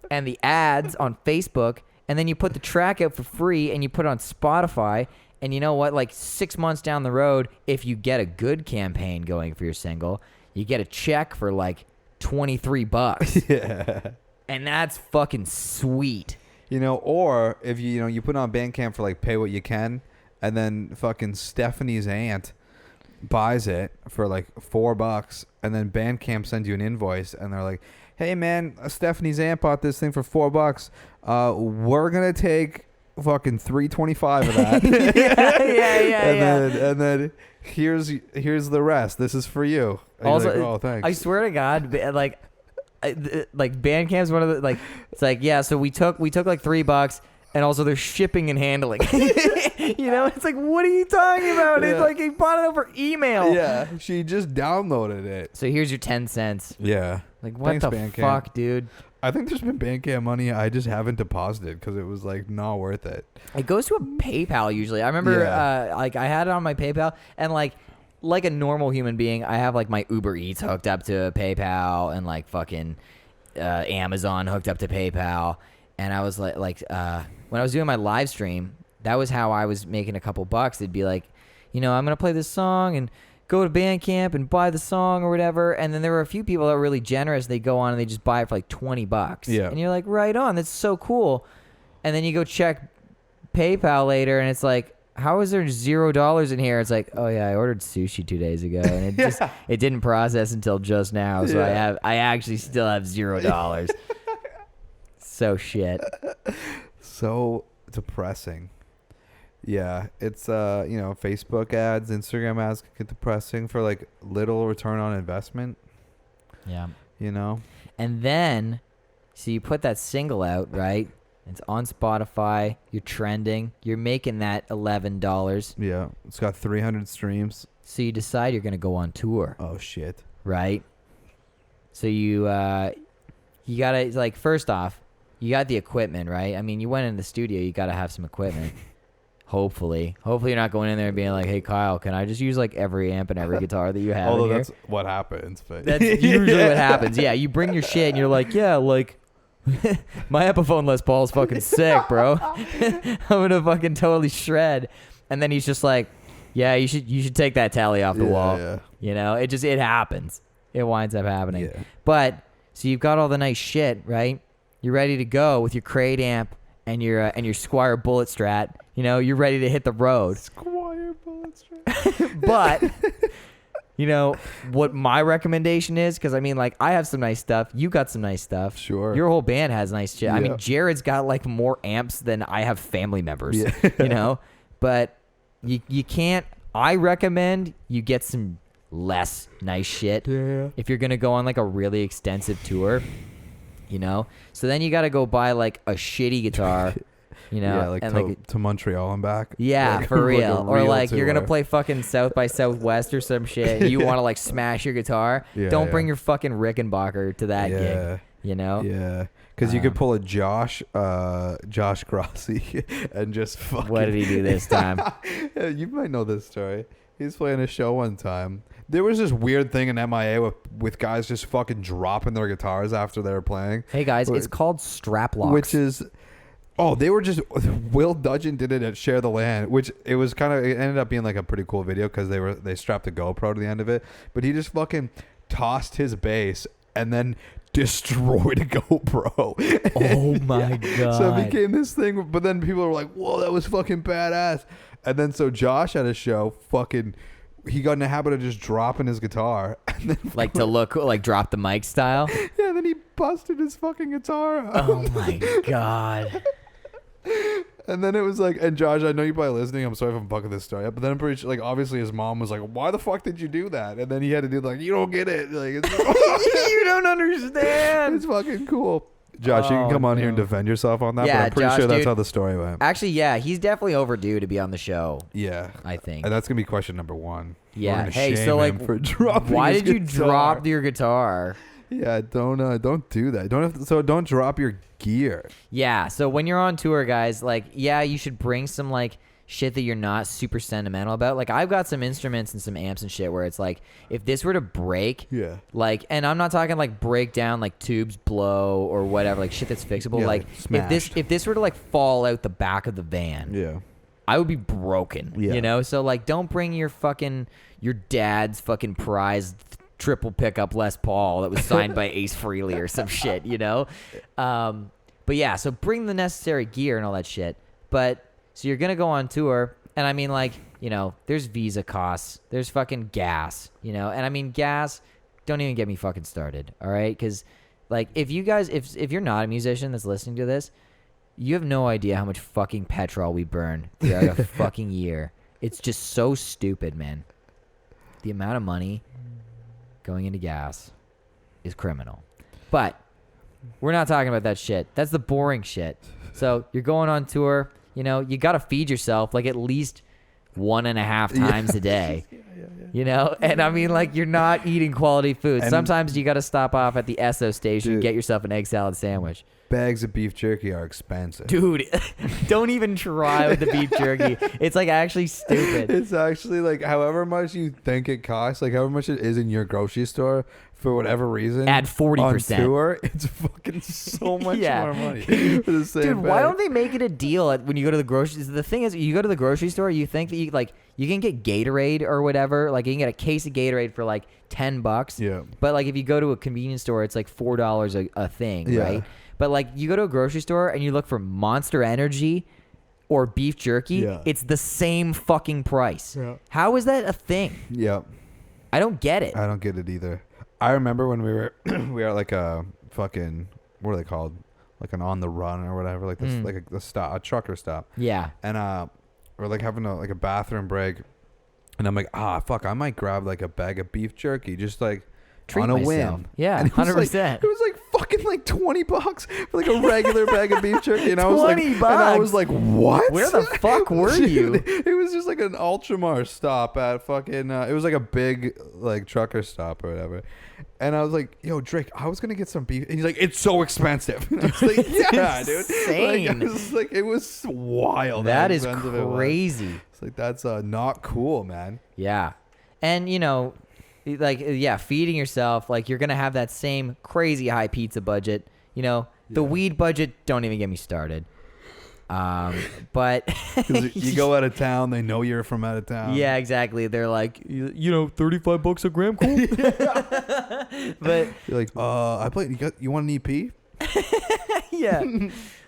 and the ads on Facebook, and then you put the track out for free and you put it on Spotify. And you know what? Like 6 months down the road, if you get a good campaign going for your single, you get a check for like $23. Yeah. And that's fucking sweet. Or if you put it on Bandcamp for like pay what you can, and then fucking Stephanie's aunt buys it for like $4, and then Bandcamp sends you an invoice, and they're like, hey man, Stephanie's aunt bought this thing for $4. We're gonna take fucking $3.25 of that. And then here's the rest. This is for you. And also, like, oh thanks. I swear to God, like Bandcamp's one of the, like, it's like, yeah, so we took like $3, and also there's shipping and handling. It's like, what are you talking about? It's like he bought it over email. Yeah, she just downloaded it. So here's your 10 cents. Yeah. Like, what the Bandcamp. fuck, dude? I think there's been Bandcamp money I just haven't deposited because it was like not worth it. It goes to a PayPal usually. I remember like I had it on my PayPal, and like a normal human being, I have like my Uber Eats hooked up to PayPal, and like fucking Amazon hooked up to PayPal. And I was like when I was doing my live stream, that was how I was making a couple bucks. It'd be like, I'm gonna play this song and go to Bandcamp and buy the song or whatever. And then there were a few people that were really generous. They go on and they just buy it for like $20. Yeah. And you're like, right on, that's so cool. And then you go check PayPal later, and it's like, how is there $0 in here? It's like, oh yeah, I ordered sushi 2 days ago, and it didn't process until just now, so I actually still have $0. So shit. So depressing. Yeah, it's Facebook ads, Instagram ads can get depressing for like little return on investment. Yeah. And then, so you put that single out, right? It's on Spotify. You're trending. You're making that $11. Yeah, it's got 300 streams. So you decide you're gonna go on tour. Oh shit. Right. So you gotta, like, first off, you got the equipment, right? I mean, you went in the studio. You gotta have some equipment. Hopefully you're not going in there and being like, "Hey, Kyle, can I just use like every amp and every guitar that you have?" Although in here? that's what happens, but That's usually what happens. Yeah, you bring your shit and you're like, "Yeah, like my Epiphone Les Paul is fucking sick, bro. I'm gonna fucking totally shred." And then he's just like, "Yeah, you should take that tally off the wall." Yeah. It happens. It winds up happening. Yeah. But so you've got all the nice shit, right? You're ready to go with your Crate amp and your Squire Bullet Strat. You're ready to hit the road. Squire Bullet Strat. But, what my recommendation is, because, I mean, like, I have some nice stuff. You got some nice stuff. Sure. Your whole band has nice shit. Yeah. I mean, Jared's got, like, more amps than I have family members, But you can't. I recommend you get some less nice shit if you're going to go on, like, a really extensive tour, So then you got to go buy, like, a shitty guitar. To Montreal and back. Yeah, like, for real. Like or like you're gonna tour. play fucking South by Southwest or some shit, and you want to like smash your guitar. Don't bring your fucking Rickenbacker to that gig. Yeah, because you could pull a Josh Grossi and just fucking. What did he do this time? Yeah, you might know this story. He was playing a show one time. There was this weird thing in MIA with guys just fucking dropping their guitars after they were playing. Hey guys, it's called strap locks. Which is. Oh, they were just Will Dudgeon did it at Share the Land, which it ended up being like a pretty cool video because they strapped a GoPro to the end of it, but he just fucking tossed his bass and then destroyed a GoPro. Oh my god! So it became this thing, but then people were like, "Whoa, that was fucking badass!" And then so Josh at a show, he got in the habit of just dropping his guitar, and then like to look like drop the mic style. Yeah, then he busted his fucking guitar. Oh my god! And then it was like, and Josh, I know you're probably listening. I'm sorry if I'm bucking this story up, but then I'm pretty sure, like, obviously his mom was like, "Why the fuck did you do that?" And then he had to do like, "You don't get it. Like, You don't understand. It's fucking cool." Josh, you can come on here and defend yourself on that. Yeah, but I'm pretty Josh, sure that's dude. how the story went. Actually, yeah, he's definitely overdue to be on the show. Yeah, I think. And that's gonna be question number one. Yeah. Hey, Hey, so like, for dropping why his did you guitar. drop your guitar? Yeah, don't do that. Don't drop your gear. Yeah, so when you're on tour, guys, like, yeah, you should bring some, like, shit that you're not super sentimental about. Like, I've got some instruments and some amps and shit where it's like, if this were to break, Yeah. like, and I'm not talking, like, break down, like, tubes blow or whatever, like, shit that's fixable. Yeah, like, smashed. if this were to, like, fall out the back of the van, Yeah. I would be broken, Yeah. So, like, don't bring your dad's fucking prized triple pickup Les Paul that was signed by Ace Frehley or some shit, But yeah, so bring the necessary gear and all that shit. But so you're gonna go on tour, and I mean, like, there's visa costs, there's fucking gas, and I mean, gas. Don't even get me fucking started, all right? Because, like, if you're not a musician that's listening to this, you have no idea how much fucking petrol we burn throughout a fucking year. It's just so stupid, man. The amount of money going into gas is criminal. But we're not talking about that shit. That's the boring shit. So you're going on tour, you got to feed yourself like at least 1.5 times a day. And I mean, like, you're not eating quality food. Sometimes you got to stop off at the Esso station and get yourself an egg salad sandwich. Bags of beef jerky are expensive. Dude, don't even try with the beef jerky. It's like actually stupid. It's actually like however much you think it costs, like however much it is in your grocery store, for whatever reason. Add 40%. On tour, it's fucking so much more money. For the same Dude, bag. why don't they make it a deal when you go to the grocery? The thing is, you go to the grocery store, you think that you can get Gatorade or whatever. Like, you can get a case of Gatorade for like $10. Yeah. But like, if you go to a convenience store, it's like $4 a thing, Yeah. right? But like, you go to a grocery store and you look for Monster Energy or beef jerky, Yeah. it's the same fucking price. Yeah. How is that a thing? Yep. I don't get it. I don't get it either. I remember when we were we were at like a fucking, what are they called? Like an on the run or whatever, like this, like a trucker stop. Yeah. And we're like having a bathroom break, and I'm like, fuck, I might grab like a bag of beef jerky, just like Treat on a myself. whim. Yeah, And it was 100%. Like, it was like fucking like $20 for like a regular bag of beef jerky, and I was like, $20. and I was like, what? Where the fuck were you? It was just like an Ultramar stop at fucking. It was like a big like trucker stop or whatever. And I was like, yo, Drake, I was going to get some beef. And he's like, it's so expensive. I was like, yeah, dude. Insane. Like, I was like, it was wild. That how is expensive it was. crazy. It's like, that's not cool, man. Yeah. And, you know, like, yeah, feeding yourself, like, you're going to have that same crazy high pizza budget. You know, the weed budget, don't even get me started. But 'Cause you go out of town, they know you're from out of town. yeah, exactly. They're like, you know, $35 a gram, cool. But You're like, you want an EP? yeah.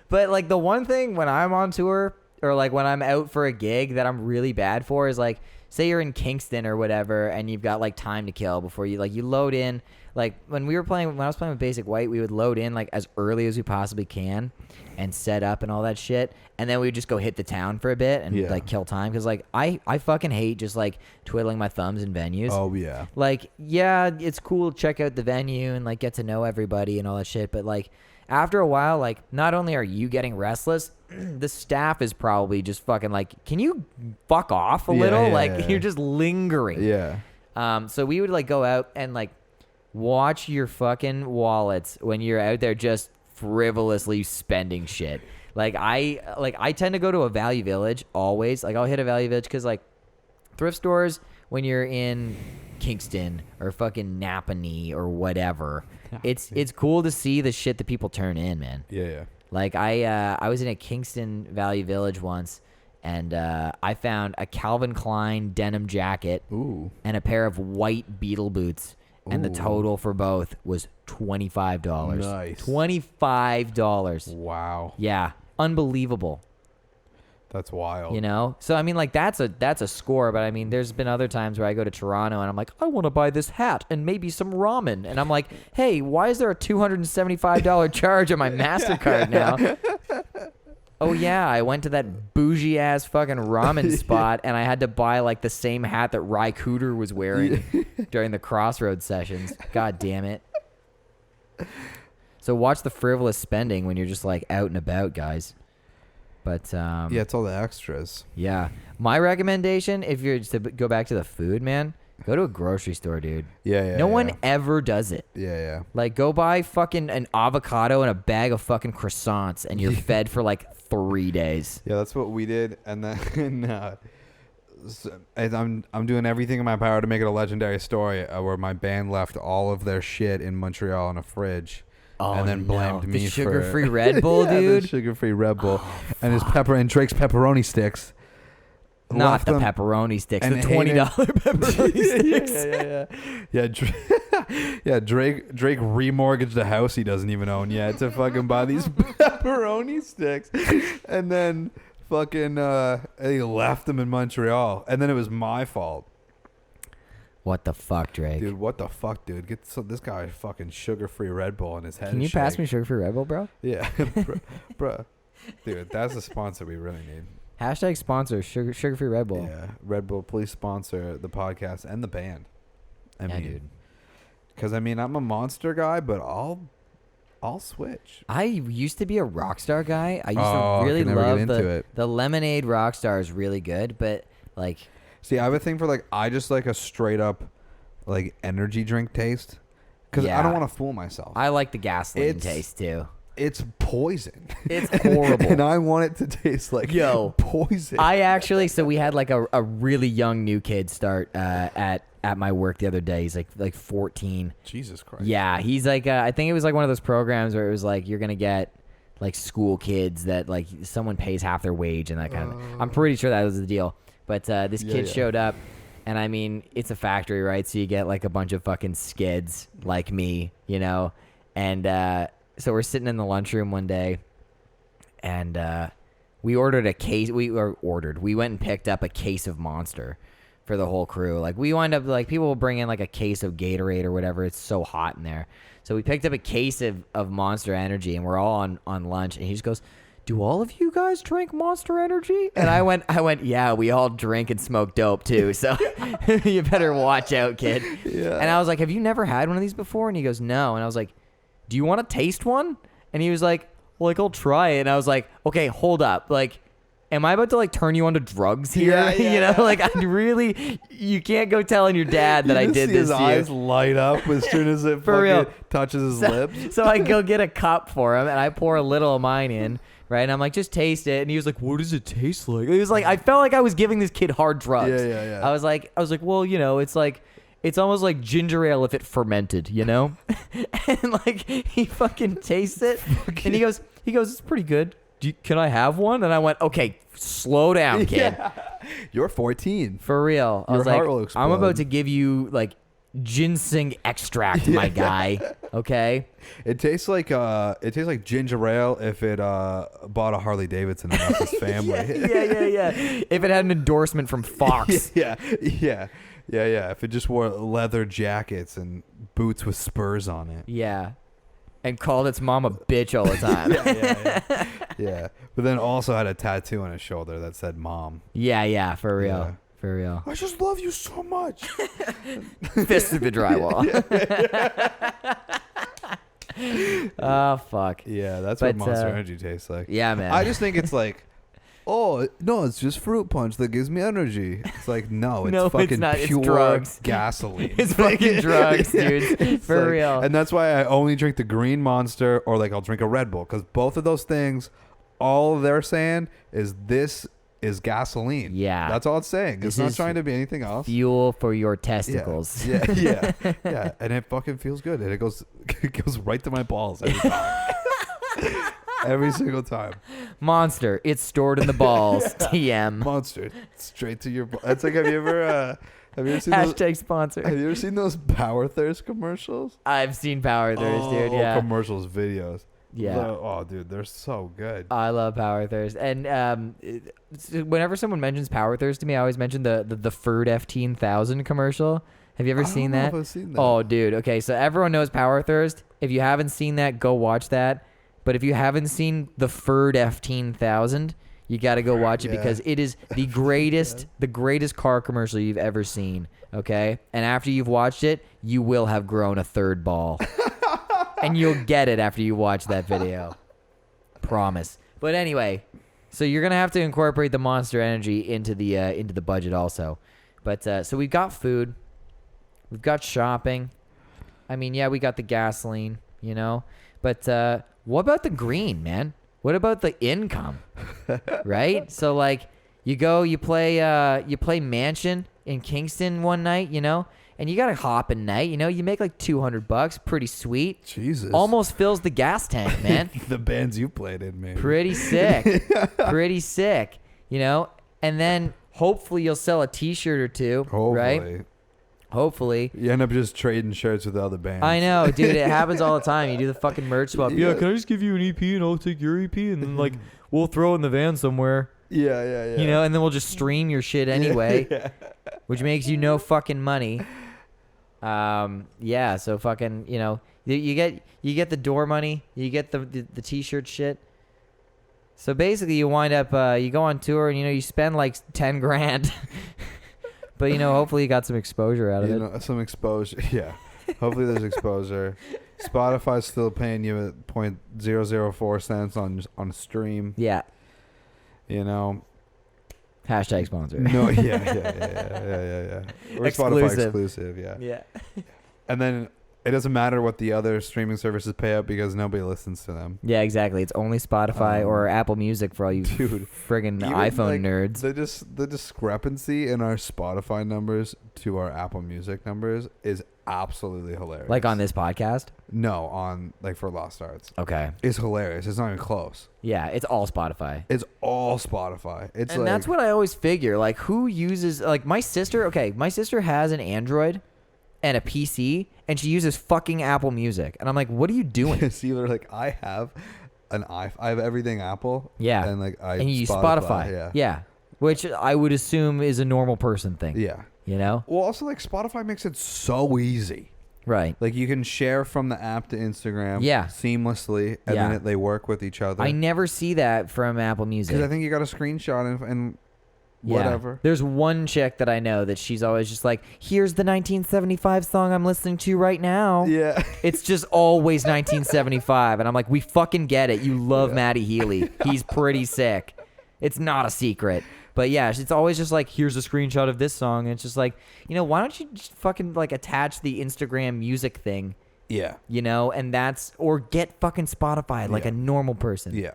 But like the one thing when I'm on tour or like when I'm out for a gig that I'm really bad for is like, say you're in Kingston or whatever and you've got like time to kill before you load in. Like when I was playing with Basic White, we would load in like as early as we possibly can and set up and all that shit. And then we would just go hit the town for a bit and like kill time. Cause like I fucking hate just like twiddling my thumbs in venues. Oh, yeah. Like, yeah, it's cool to check out the venue and like get to know everybody and all that shit. But like after a while, like not only are you getting restless, the staff is probably just fucking like, can you fuck off a little? You're just lingering. Yeah. So we would like go out and like watch your fucking wallets when you're out there just frivolously spending shit. Like I tend to go to a Value Village always. Like I'll hit a Value Village because like thrift stores when you're in Kingston or fucking Napanee or whatever, it's cool to see the shit that people turn in, man. Yeah. Like I was in a Kingston Value Village once, and I found a Calvin Klein denim jacket Ooh. and a pair of white Beetle boots, and the total for both was $25. Nice. $25. Wow. Yeah, unbelievable. That's wild. You know, so I mean, like that's a score. But I mean, there's been other times where I go to Toronto and I'm like, I want to buy this hat and maybe some ramen, and I'm like, hey, why is there a $275 charge on my MasterCard now? Oh yeah, I went to that bougie ass fucking ramen spot and I had to buy like the same hat that Ry Cooter was wearing during the Crossroads sessions. God damn it. So watch the frivolous spending when you're just like out and about, guys. But yeah, it's all the extras. yeah, my recommendation, if you're to go back to the food, man, go to a grocery store, dude. Yeah. No one ever does it. Yeah. Like, go buy fucking an avocado and a bag of fucking croissants, and you're fed for like 3 days. Yeah, that's what we did, and then I'm doing everything in my power to make it a legendary story where my band left all of their shit in Montreal in a fridge. Oh, and then blamed me the for sugar-free Red Bull, yeah, dude. The sugar-free Red Bull and his Drake's pepperoni sticks. Not Left the them pepperoni sticks, the and $20 pepperoni sticks. Yeah, Drake remortgaged a house he doesn't even own yet to fucking buy these pepperoni sticks, and then fucking he left them in Montreal, and then it was my fault. What the fuck, Drake? Dude, what the fuck, dude? Get this guy a fucking sugar-free Red Bull in his head. Can you pass me sugar-free Red Bull, bro? Yeah, bro. Dude, that's a sponsor we really need. Hashtag sponsor sugar-free Red Bull. Yeah, Red Bull, please sponsor the podcast and the band. Dude. Because I mean, I'm a Monster guy, but I'll switch. I used to be a Rockstar guy. I used Oh, to really I can never get love into it. the Lemonade Rockstar is really good, but like, See, I have a thing for like, I just like a straight up like energy drink taste. Because Yeah. I don't want to fool myself. I like the gasoline It's- taste too. It's poison. It's horrible. And I want it to taste like poison. I actually, so we had like a really young new kid start at my work the other day. He's like 14. Jesus Christ. Yeah, he's like, I think it was like one of those programs where it was like, you're going to get like school kids that like someone pays half their wage and that kind of I'm pretty sure that was the deal. But this kid showed up, and I mean, it's a factory, right? So you get like a bunch of fucking skids like me, you know? And so we're sitting in the lunchroom one day, and we ordered a case. We went and picked up a case of Monster for the whole crew. Like we wind up like people will bring in like a case of Gatorade or whatever. It's so hot in there. So we picked up a case of Monster Energy, and we're all on lunch. And he just goes, "Do all of you guys drink Monster Energy?" And I went, "Yeah, we all drink and smoke dope too. So you better watch out, kid." Yeah. And I was like, "Have you never had one of these before?" And he goes, "No." And I was like, "Do you want to taste one?" And he was like, "Well, like I'll try it." And I was like, "Okay, hold up, like." Am I about to like turn you onto drugs here? Yeah, you know, like you can't go telling your dad that I did this his to eyes you. light up as soon as it For real. touches his lips. So I go get a cup for him and I pour a little of mine in, right? And I'm like, just taste it. And he was like, "What does it taste like?" He was like, I felt like I was giving this kid hard drugs. Yeah. I was like, well, you know, it's almost like ginger ale if it fermented, you know? And like he fucking tastes it and he goes, "It's pretty good. Can I have one?" And I went, "Okay, slow down, kid." Yeah. You're 14. For real. I was Your heart will like, explode. I'm about to give you like ginseng extract, my guy. Okay? It tastes like ginger ale if it bought a Harley Davidson and that's his family. Yeah. If it had an endorsement from Fox. Yeah. If it just wore leather jackets and boots with spurs on it. Yeah. And called its mom a bitch all the time. Yeah. But then also had a tattoo on his shoulder that said "mom." Yeah, for real. Yeah. For real. I just love you so much. Fist of the drywall. Oh, fuck. Yeah, that's But, what Monster Energy tastes like. Yeah, man. I just think it's like, oh, no, it's just fruit punch that gives me energy. It's like, no, it's No, it's fucking not. It's pure drugs. gasoline. It's fucking drugs, dude. It's For like- real. And that's why I only drink the green Monster or like I'll drink a Red Bull because both of those things, all they're saying is this is gasoline. Yeah. That's all it's saying. This It's not is trying to be anything else. Fuel for your testicles. Yeah. And it fucking feels good. And it goes right to my balls every time. Every single time. Monster. It's stored in the balls. TM. Monster. Straight to your balls. It's like, have you ever seen those, Hashtag sponsor. have you ever seen those Power Thirst commercials? I've seen Power Thirst, dude. Yeah. Commercials, videos. Yeah. Oh, dude, they're so good. I love Power Thirst. And whenever someone mentions Power Thirst to me, I always mention the Ferd F-1000 commercial. Have you ever seen I don't that? know if I've seen that. Oh, dude. Okay, so everyone knows Power Thirst. If you haven't seen that, go watch that. But if you haven't seen the Ferd F-1000, you got to go watch it because it is the greatest car commercial you've ever seen. Okay? And after you've watched it, you will have grown a third ball. And you'll get it after you watch that video. Promise. But anyway, so you're gonna have to incorporate the Monster Energy into the budget also. But so we've got food, we've got shopping. I mean, yeah, we got the gasoline, you know. But what about the green, man? What about the income? Right? So like, you play Mansion in Kingston one night, you know. And you got a hopping night, you know, you make like $200, pretty sweet. Jesus. Almost fills the gas tank, man. The bands you played in, man. Pretty sick. Pretty sick, you know? And then hopefully you'll sell a t-shirt or two, right? Hopefully. You end up just trading shirts with the other bands. I know, dude. It happens all the time. You do the fucking merch swap. Yeah. Can I just give you an EP and I'll take your EP and then like we'll throw it in the van somewhere. Yeah. You know, and then we'll just stream your shit anyway, which makes you no fucking money. Yeah, so fucking, you know, you get the door money, you get the t-shirt shit. So basically you wind up, you go on tour and, you know, you spend like 10 grand, but you know, hopefully you got some exposure out of it. Know, some exposure. Yeah. Hopefully there's exposure. Spotify's still paying you at 0.004 cents on a stream. Yeah. You know. Hashtag sponsor. No, yeah. We're Spotify exclusive, yeah. Yeah. And then it doesn't matter what the other streaming services pay out because nobody listens to them. Yeah, exactly. It's only Spotify or Apple Music for all you friggin' iPhone nerds. The discrepancy in our Spotify numbers to our Apple Music numbers is absolutely hilarious. Like on this podcast? No, on like for Lost Arts. Okay. It's hilarious. It's not even close. Yeah, it's all Spotify. It's all Spotify. It's and that's what I always figure. Like, who uses like my sister? Okay, my sister has an Android and a PC, and she uses fucking Apple Music. And I'm like, what are you doing? See, they're like, I have I have everything Apple. Yeah. And like and you use Spotify. Yeah. Which I would assume is a normal person thing. Yeah. You know? Well, also like Spotify makes it so easy. Right. Like you can share from the app to Instagram seamlessly, and then they work with each other. I never see that from Apple Music. Because I think you got a screenshot and whatever. There's one chick that I know that she's always just like, here's the 1975 song I'm listening to right now. Yeah. It's just always 1975. And I'm like, we fucking get it. You love Matty Healy. He's pretty sick. It's not a secret. But yeah, it's always just like, here's a screenshot of this song. And it's just like, you know, why don't you just fucking like attach the Instagram music thing? Yeah. You know, and or get fucking Spotify like a normal person. Yeah.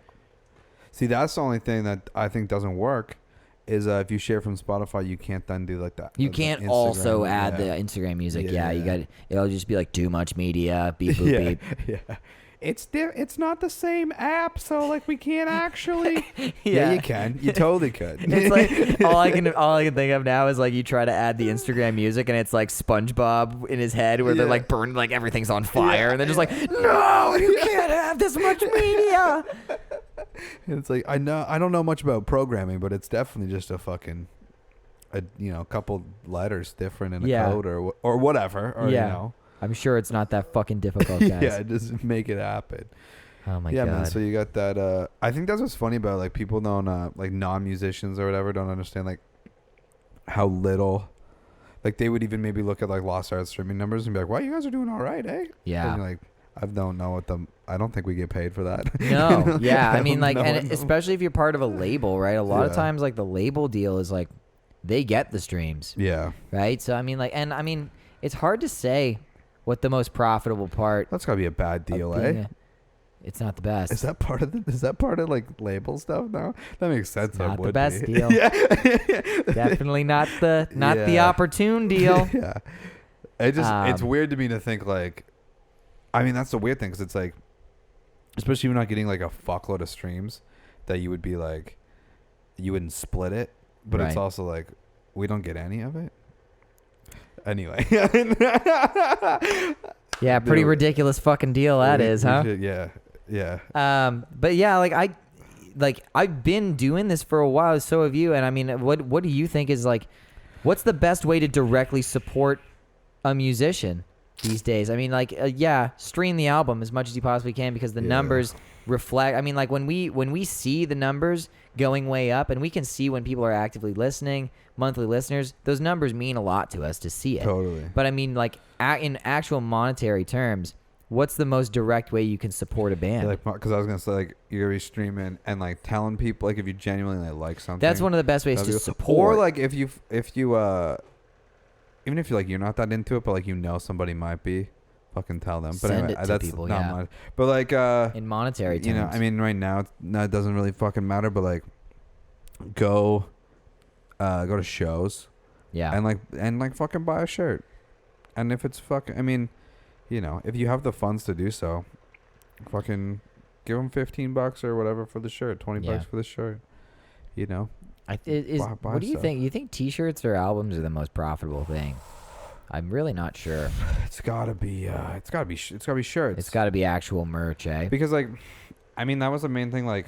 See, that's the only thing that I think doesn't work is if you share from Spotify, you can't then do like that. You can't also add the Instagram music. Yeah, you got it'll just be like too much media, beep boop beep. Yeah. It's not the same app, so like we can't actually. Yeah, you can. You totally could. It's like all I can think of now is like you try to add the Instagram music and it's like SpongeBob in his head where they're like burned, like everything's on fire, and they're just like, no, you can't have this much media. And it's like I don't know much about programming, but it's definitely just a fucking, couple letters different in a code or whatever, or you know. I'm sure it's not that fucking difficult, guys. Yeah, just make it happen. Oh my god. Yeah, man. So you got that. I think that's what's funny about like people don't like non-musicians or whatever don't understand like how little, like they would even maybe look at like Lost Arts streaming numbers and be like, "Wow, you guys are doing all right, eh?" Yeah. And you're like, I don't know what I don't think we get paid for that. No. Yeah. I mean, like, and especially if you're part of a label, right? A lot of times, like the label deal is like they get the streams. Yeah. Right. So I mean, like, and I mean, it's hard to say what the most profitable part. That's gotta be a bad deal, eh? It's not the best. Is that part of like label stuff now? That makes sense. It's not that would the best be. deal. Yeah. Definitely not the opportune deal. Yeah. It's weird to me to think like, I mean that's the weird thing because it's like, especially if you're not getting like a fuckload of streams, that you would be like, you wouldn't split it, but it's also like we don't get any of it. Anyway. Yeah, pretty ridiculous fucking deal that is, huh? Yeah. But yeah, I've been doing this for a while, so have you. And I mean, what do you think is like, what's the best way to directly support a musician these days? I mean, like, stream the album as much as you possibly can because the numbers reflect. I mean, like when we see the numbers going way up, and we can see when people are actively listening, monthly listeners, those numbers mean a lot to us to see it. Totally. But I mean, like in actual monetary terms, what's the most direct way you can support a band? Like, because I was gonna say like you're gonna be streaming and like telling people like if you genuinely like something. That's one of the best ways to support. Or like if you even if you're like you're not that into it, but like somebody might be, fucking tell them. But send anyway, it to that's people, not much. But like in monetary terms, I mean, right now it doesn't really fucking matter. But like, go to shows, and like fucking buy a shirt. And if it's fucking, I mean, if you have the funds to do so, fucking give them $15 or whatever for the shirt, $20 for the shirt. buy what do you stuff. think? You think T-shirts or albums are the most profitable thing? I'm really not sure. It's gotta be shirts. It's gotta be actual merch, eh? Because like, I mean, that was the main thing. Like,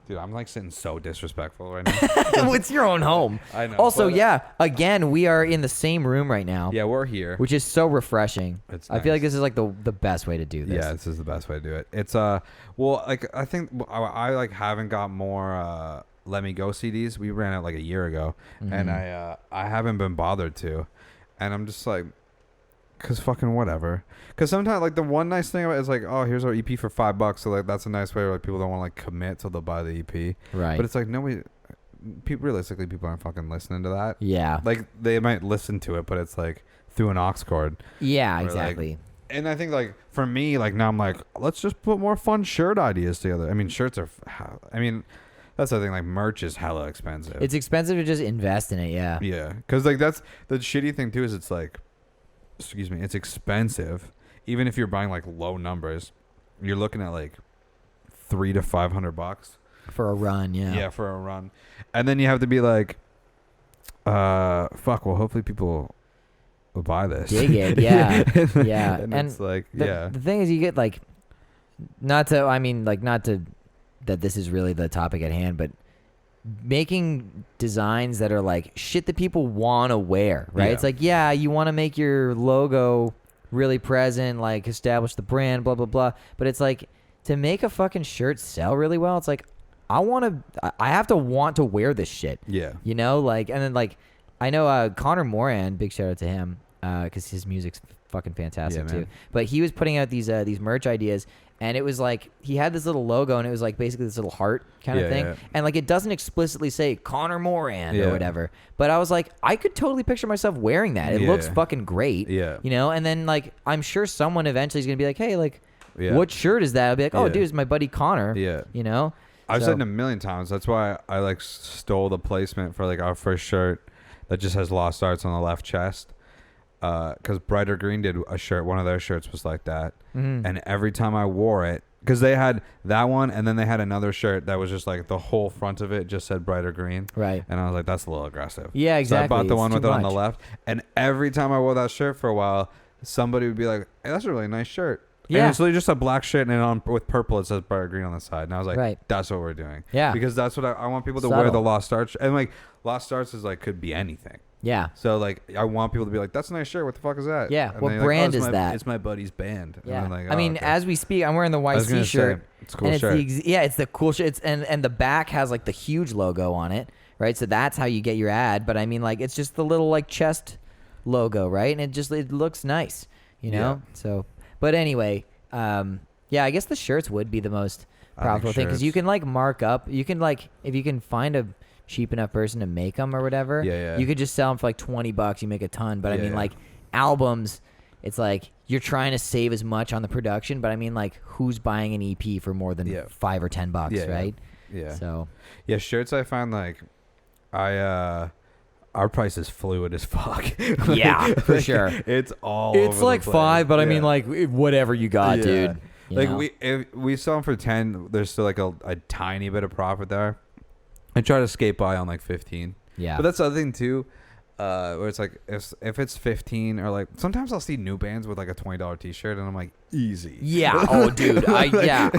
dude, I'm like sitting so disrespectful right now. It's your own home. I know. Also, again, we are in the same room right now. Yeah, we're here, which is so refreshing. I feel like this is like the best way to do this. Yeah, this is the best way to do it. It's well, like I think I like haven't got more Let Me Go CDs. We ran it like a year ago, and I haven't been bothered to, and I'm just like, cause fucking whatever. Cause sometimes like the one nice thing about it is like, oh, here's our EP for $5, so like that's a nice way where like people don't want to like commit till they'll buy the EP. Right. But it's like realistically, people aren't fucking listening to that. Yeah. Like they might listen to it, but it's like through an aux cord. Yeah, exactly. Like, and I think like for me, like now I'm like, let's just put more fun shirt ideas together. I mean, shirts are. I mean, that's the thing. Like merch is hella expensive. It's expensive to just invest in it. Yeah. Yeah, because like that's the shitty thing too. Is it's like, excuse me, it's expensive. Even if you're buying like low numbers, you're looking at like $300 to $500 for a run. Yeah, for a run, and then you have to be like, fuck. Well, hopefully people will buy this. Dig it. Yeah, yeah. And it's like, the thing is, you get like not to that this is really the topic at hand, but making designs that are like shit that people want to wear, right? Yeah. It's like, yeah, you want to make your logo really present, like establish the brand, blah blah blah, but it's like to make a fucking shirt sell really well, it's like I have to want to wear this shit. Yeah. You know, like, and then like I know Connor Moran, big shout out to him, because his music's fucking fantastic too. But he was putting out these merch ideas, and it was like he had this little logo, and it was like basically this little heart kind of thing, and like it doesn't explicitly say Connor Moran or whatever. But I was like, I could totally picture myself wearing that. It looks fucking great. Yeah. You know, and then like I'm sure someone eventually is gonna be like, hey, like, what shirt is that? I'll be like, oh, dude, it's my buddy Connor. Yeah. You know. I've said it a million times. That's why I like stole the placement for like our first shirt that just has Lost Arts on the left chest. Because Brighter Green did a shirt. One of their shirts was like that. Mm-hmm. And every time I wore it, because they had that one, and then they had another shirt that was just like the whole front of it just said Brighter Green. Right. And I was like, that's a little aggressive. Yeah, exactly. So I bought the one with it on the left. And every time I wore that shirt for a while, somebody would be like, hey, that's a really nice shirt. Yeah. And it's literally just a black shirt, and on with purple it says Brighter Green on the side. And I was like, that's what we're doing. Yeah. Because that's what I want people to wear the Lost Arts. And like Lost Arts is like could be anything. Yeah. So like I want people to be like, that's a nice shirt. What the fuck is that? Yeah. And what brand is that? It's my buddy's band. Yeah. And I'm like, I mean, as we speak, I'm wearing the YC shirt. It's a cool shirt. It's the cool shirt. And the back has like the huge logo on it, right? So that's how you get your ad. But I mean, like, it's just the little like chest logo, right? And it looks nice, you know. Yeah. So, but anyway, I guess the shirts would be the most profitable thing because you can like mark up. You can like if you can find a cheap enough person to make them or whatever. You could just sell them for like $20. You make a ton. But I mean, like albums, it's like you're trying to save as much on the production. But I mean, like who's buying an EP for more than $5 or $10, right? Yeah. So shirts I find like our price is fluid as fuck. Yeah, for sure. It's all it's over like the place. $5, but I mean like whatever you got, dude. Like if we sell them for 10, there's still like a tiny bit of profit there. I try to skate by on like 15. Yeah. But that's the other thing too, where it's like if it's 15 or like sometimes I'll see new bands with like a $20 t-shirt and I'm like easy. Yeah. Oh, dude. I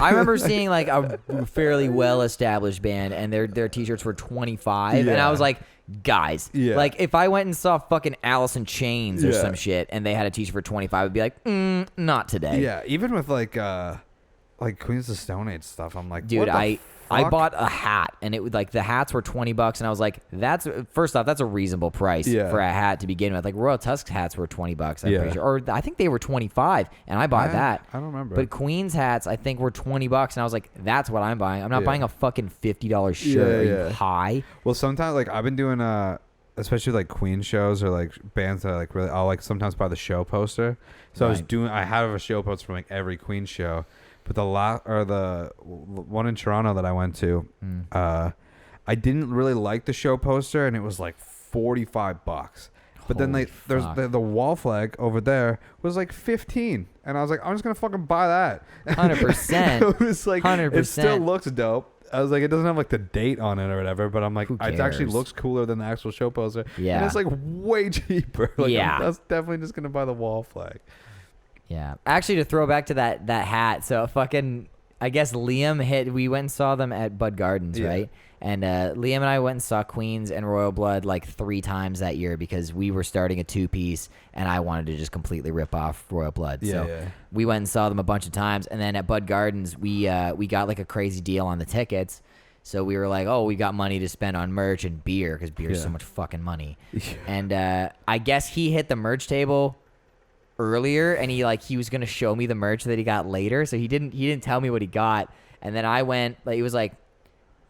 remember seeing like a fairly well established band and their t-shirts were 25, and I was like, guys, like if I went and saw fucking Alice in Chains or some shit and they had a t-shirt for 25, I'd be like, not today. Yeah. Even with like Queens of the Stone Age stuff, I'm like, dude, what I bought a hat and it would like the hats were $20 and I was like, that's first off, that's a reasonable price for a hat to begin with. Like Royal Tusk hats were $20, I'm pretty sure, or I think they were 25 and I bought that. I don't remember. But Queen's hats I think were $20 and I was like, that's what I'm buying. I'm not buying a fucking $50 shirt. Are you high? Well, sometimes like I've been doing especially like Queen shows or like bands that like really I'll like sometimes buy the show poster. So I have a show poster from like every Queen show. But the one in Toronto that I went to, I didn't really like the show poster, and it was like $45. But then there's the wall flag over there was like 15, and I was like, I'm just gonna fucking buy that. 100%. It was like 100%. It still looks dope. I was like, it doesn't have like the date on it or whatever, but I'm like, Who it actually cares? looks cooler than the actual show poster. Yeah. And it's like way cheaper. Like, Yeah. I was definitely just gonna buy the wall flag. Yeah. Actually, to throw back to that hat, so fucking, I guess Liam we went and saw them at Bud Gardens, right? And Liam and I went and saw Queens and Royal Blood like 3 times that year because we were starting a 2-piece and I wanted to just completely rip off Royal Blood. We went and saw them a bunch of times. And then at Bud Gardens, we got like a crazy deal on the tickets. So we were like, oh, we got money to spend on merch and beer because beer is so much fucking money. And I guess he hit the merch table earlier and he was gonna show me the merch that he got later, so he didn't tell me what he got. And then I went, like, it was like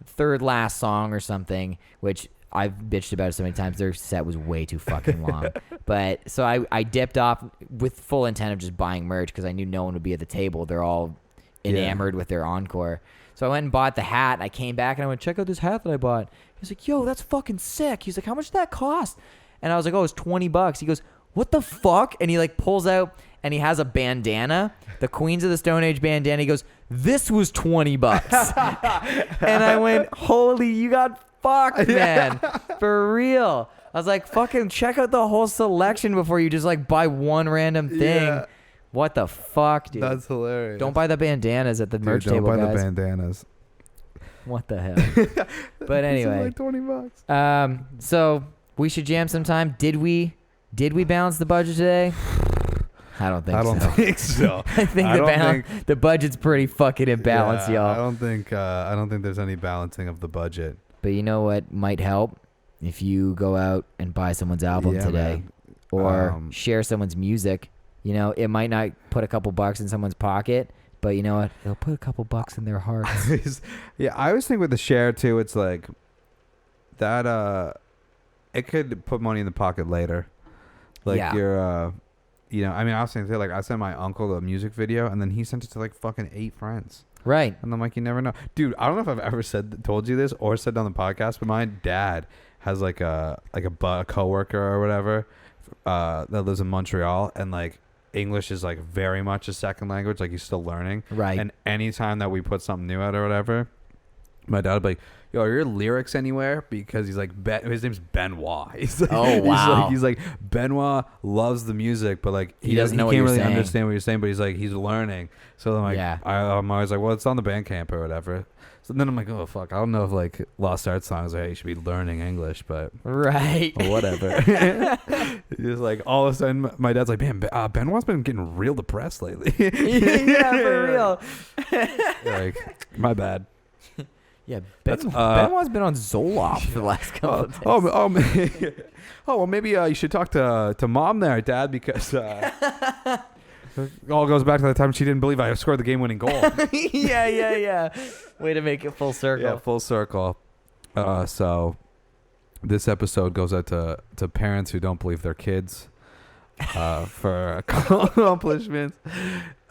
third last song or something, which I've bitched about it so many times. Their set was way too fucking long. But so I dipped off with full intent of just buying merch because I knew no one would be at the table. They're all enamored with their encore. So I went and bought the hat, and I came back and I went, check out this hat that I bought. He was like, yo, that's fucking sick. He's like, how much did that cost? And I was like, oh, it's $20. He goes, what the fuck? And he like pulls out and he has a bandana, the Queens of the Stone Age bandana. He goes, this was $20. And I went, holy, you got fucked, man. For real. I was like, fucking check out the whole selection before you just like buy one random thing. What the fuck, dude? That's hilarious. Don't buy the bandanas at the merch table, don't buy guys. the bandanas. What the hell? But anyway, like $20. So we should jam sometime. Did we balance the budget today? I don't think so. think so. I think the budget's pretty fucking imbalanced, y'all. I don't think there's any balancing of the budget. But you know what might help? If you go out and buy someone's album today, man. or share someone's music. You know, it might not put a couple bucks in someone's pocket, but you know what? It'll put a couple bucks in their hearts. Yeah, I always think with the share too, it's like that. It could put money in the pocket later. Like you're, you know, I mean, I was saying too, like I sent my uncle a music video, and then he sent it to like fucking 8 friends. Right. And I'm like, you never know, dude. I don't know if I've ever told you this or said on the podcast, but my dad has like a coworker or whatever that lives in Montreal, and like English is like very much a second language. Like he's still learning. Right. And anytime that we put something new out or whatever, my dad would be like, yo, are your lyrics anywhere? Because he's like, his name's Benoit. He's like, oh, wow. He's like, Benoit loves the music, but like he doesn't know he can't what you're really saying. understand what you're saying, but he's like, he's learning. So I'm like, I'm always like, well, it's on the Bandcamp or whatever. So then I'm like, oh, fuck. I don't know if like Lost Art songs are, hey, you should be learning English, but right. whatever. Just like all of a sudden, my dad's like, man, Benoit's been getting real depressed lately. Yeah, for real. Like, my bad. Yeah, Benoit's been on Zoloft for the last couple of days. Well, maybe you should talk to mom there, Dad, because it all goes back to the time she didn't believe I scored the game-winning goal. Yeah. Way to make it full circle. Yeah, full circle. So this episode goes out to parents who don't believe their kids for accomplishments,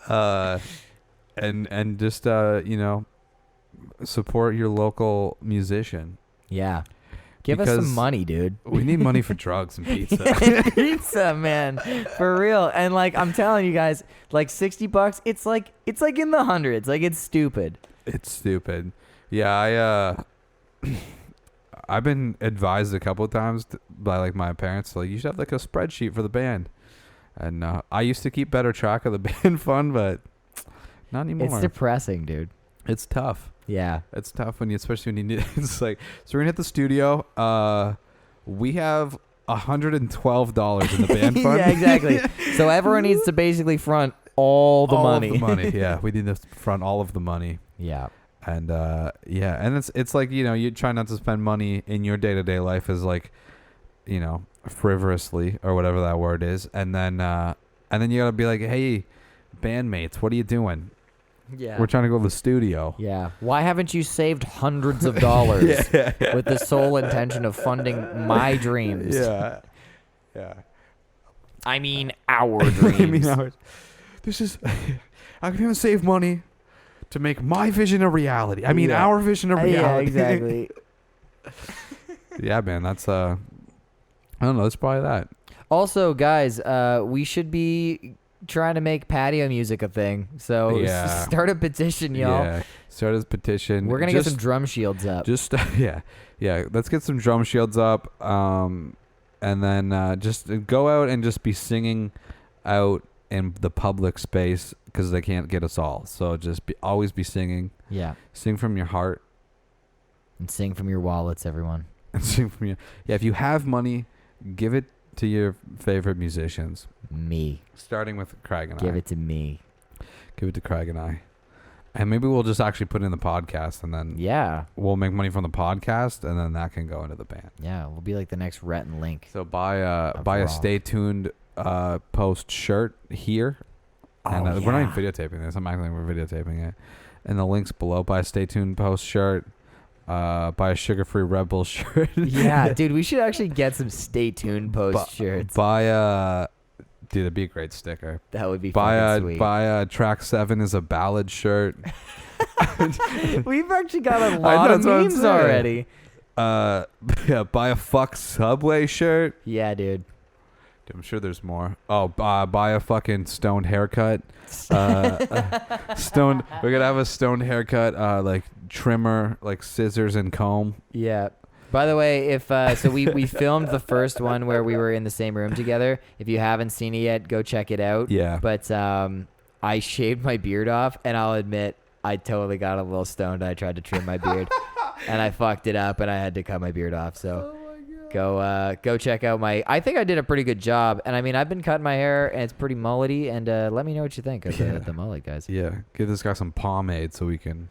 and just you know, support your local musician. Yeah. Give us some money, dude. We need money for drugs and pizza. Pizza, man. For real. And like I'm telling you guys, like $60, it's like in the hundreds. Like it's stupid. It's stupid. Yeah, I've been advised a couple of times by like my parents, like you should have like a spreadsheet for the band. And I used to keep better track of the band fund, but not anymore. It's depressing, dude. It's tough. Yeah. It's tough especially when you need it's like, so we're gonna hit the studio. We have $112 in the band fund. Yeah, exactly. So everyone needs to basically front all the money. All of the money. Yeah, we need to front all of the money. Yeah. And and it's like, you know, you try not to spend money in your day-to-day life as like, you know, frivolously or whatever that word is, and then you gotta be like, hey, bandmates, what are you doing? Yeah. We're trying to go to the studio. Yeah. Why haven't you saved hundreds of dollars with the sole intention of funding my dreams? Yeah. Yeah. I mean, our dreams. This is, I'm going to save money to make my vision a reality. I mean, our vision a reality. Yeah, exactly. Yeah, man. That's, I don't know. It's probably that. Also, guys, we should be trying to make patio music a thing. So start a petition, y'all. Yeah, start a petition. We're going to get some drum shields up. Just, yeah. Let's get some drum shields up. And then just go out and just be singing out in the public space because they can't get us all. So just always be singing. Yeah. Sing from your heart. And sing from your wallets, everyone. And sing from your... Yeah, if you have money, give it to your favorite musicians. Me. Starting with Craig and I. Give it to me. Give it to Craig and I. And maybe we'll just actually put it in the podcast, and then we'll make money from the podcast, and then that can go into the band. Yeah, we'll be like the next Rhett and Link. So buy a Stay Tuned post shirt here. And we're not even videotaping this. I'm acting like we're videotaping it. And the link's below. Buy a Stay Tuned post shirt. Buy a Sugar-Free Red Bull shirt. Yeah, dude, we should actually get some Stay Tuned post shirts. Dude, that'd be a great sticker. That would be fucking sweet. Buy a Track 7 is a ballad shirt. We've actually got a lot of memes already. Yeah, buy a Fuck Subway shirt. Yeah, dude. I'm sure there's more. Oh, buy a fucking stoned haircut. Stoned. We're gonna have a stoned haircut, like trimmer, like scissors and comb. Yeah. By the way, if so, we filmed the first one where we were in the same room together. If you haven't seen it yet, go check it out. Yeah. But I shaved my beard off, and I'll admit I totally got a little stoned. I tried to trim my beard, and I fucked it up, and I had to cut my beard off. So. Go check out my. I think I did a pretty good job, and I mean I've been cutting my hair and it's pretty mullety. And let me know what you think of the mullet, guys. Yeah, give this guy some pomade so we can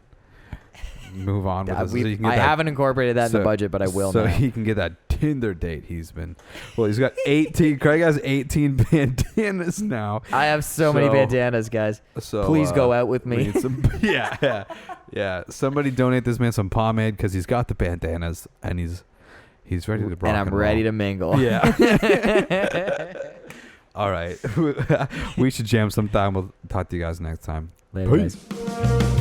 move on with this. So you can get I haven't incorporated that in the budget, but I will. So now. he can get that Tinder date. He's got 18. Craig has 18 bandanas now. I have so many bandanas, guys. So please go out with me. Yeah. Somebody donate this man some pomade because he's got the bandanas and he's ready to rock and I'm ready to mingle. Yeah. All right. We should jam sometime. We'll talk to you guys next time. Later, Peace. Guys.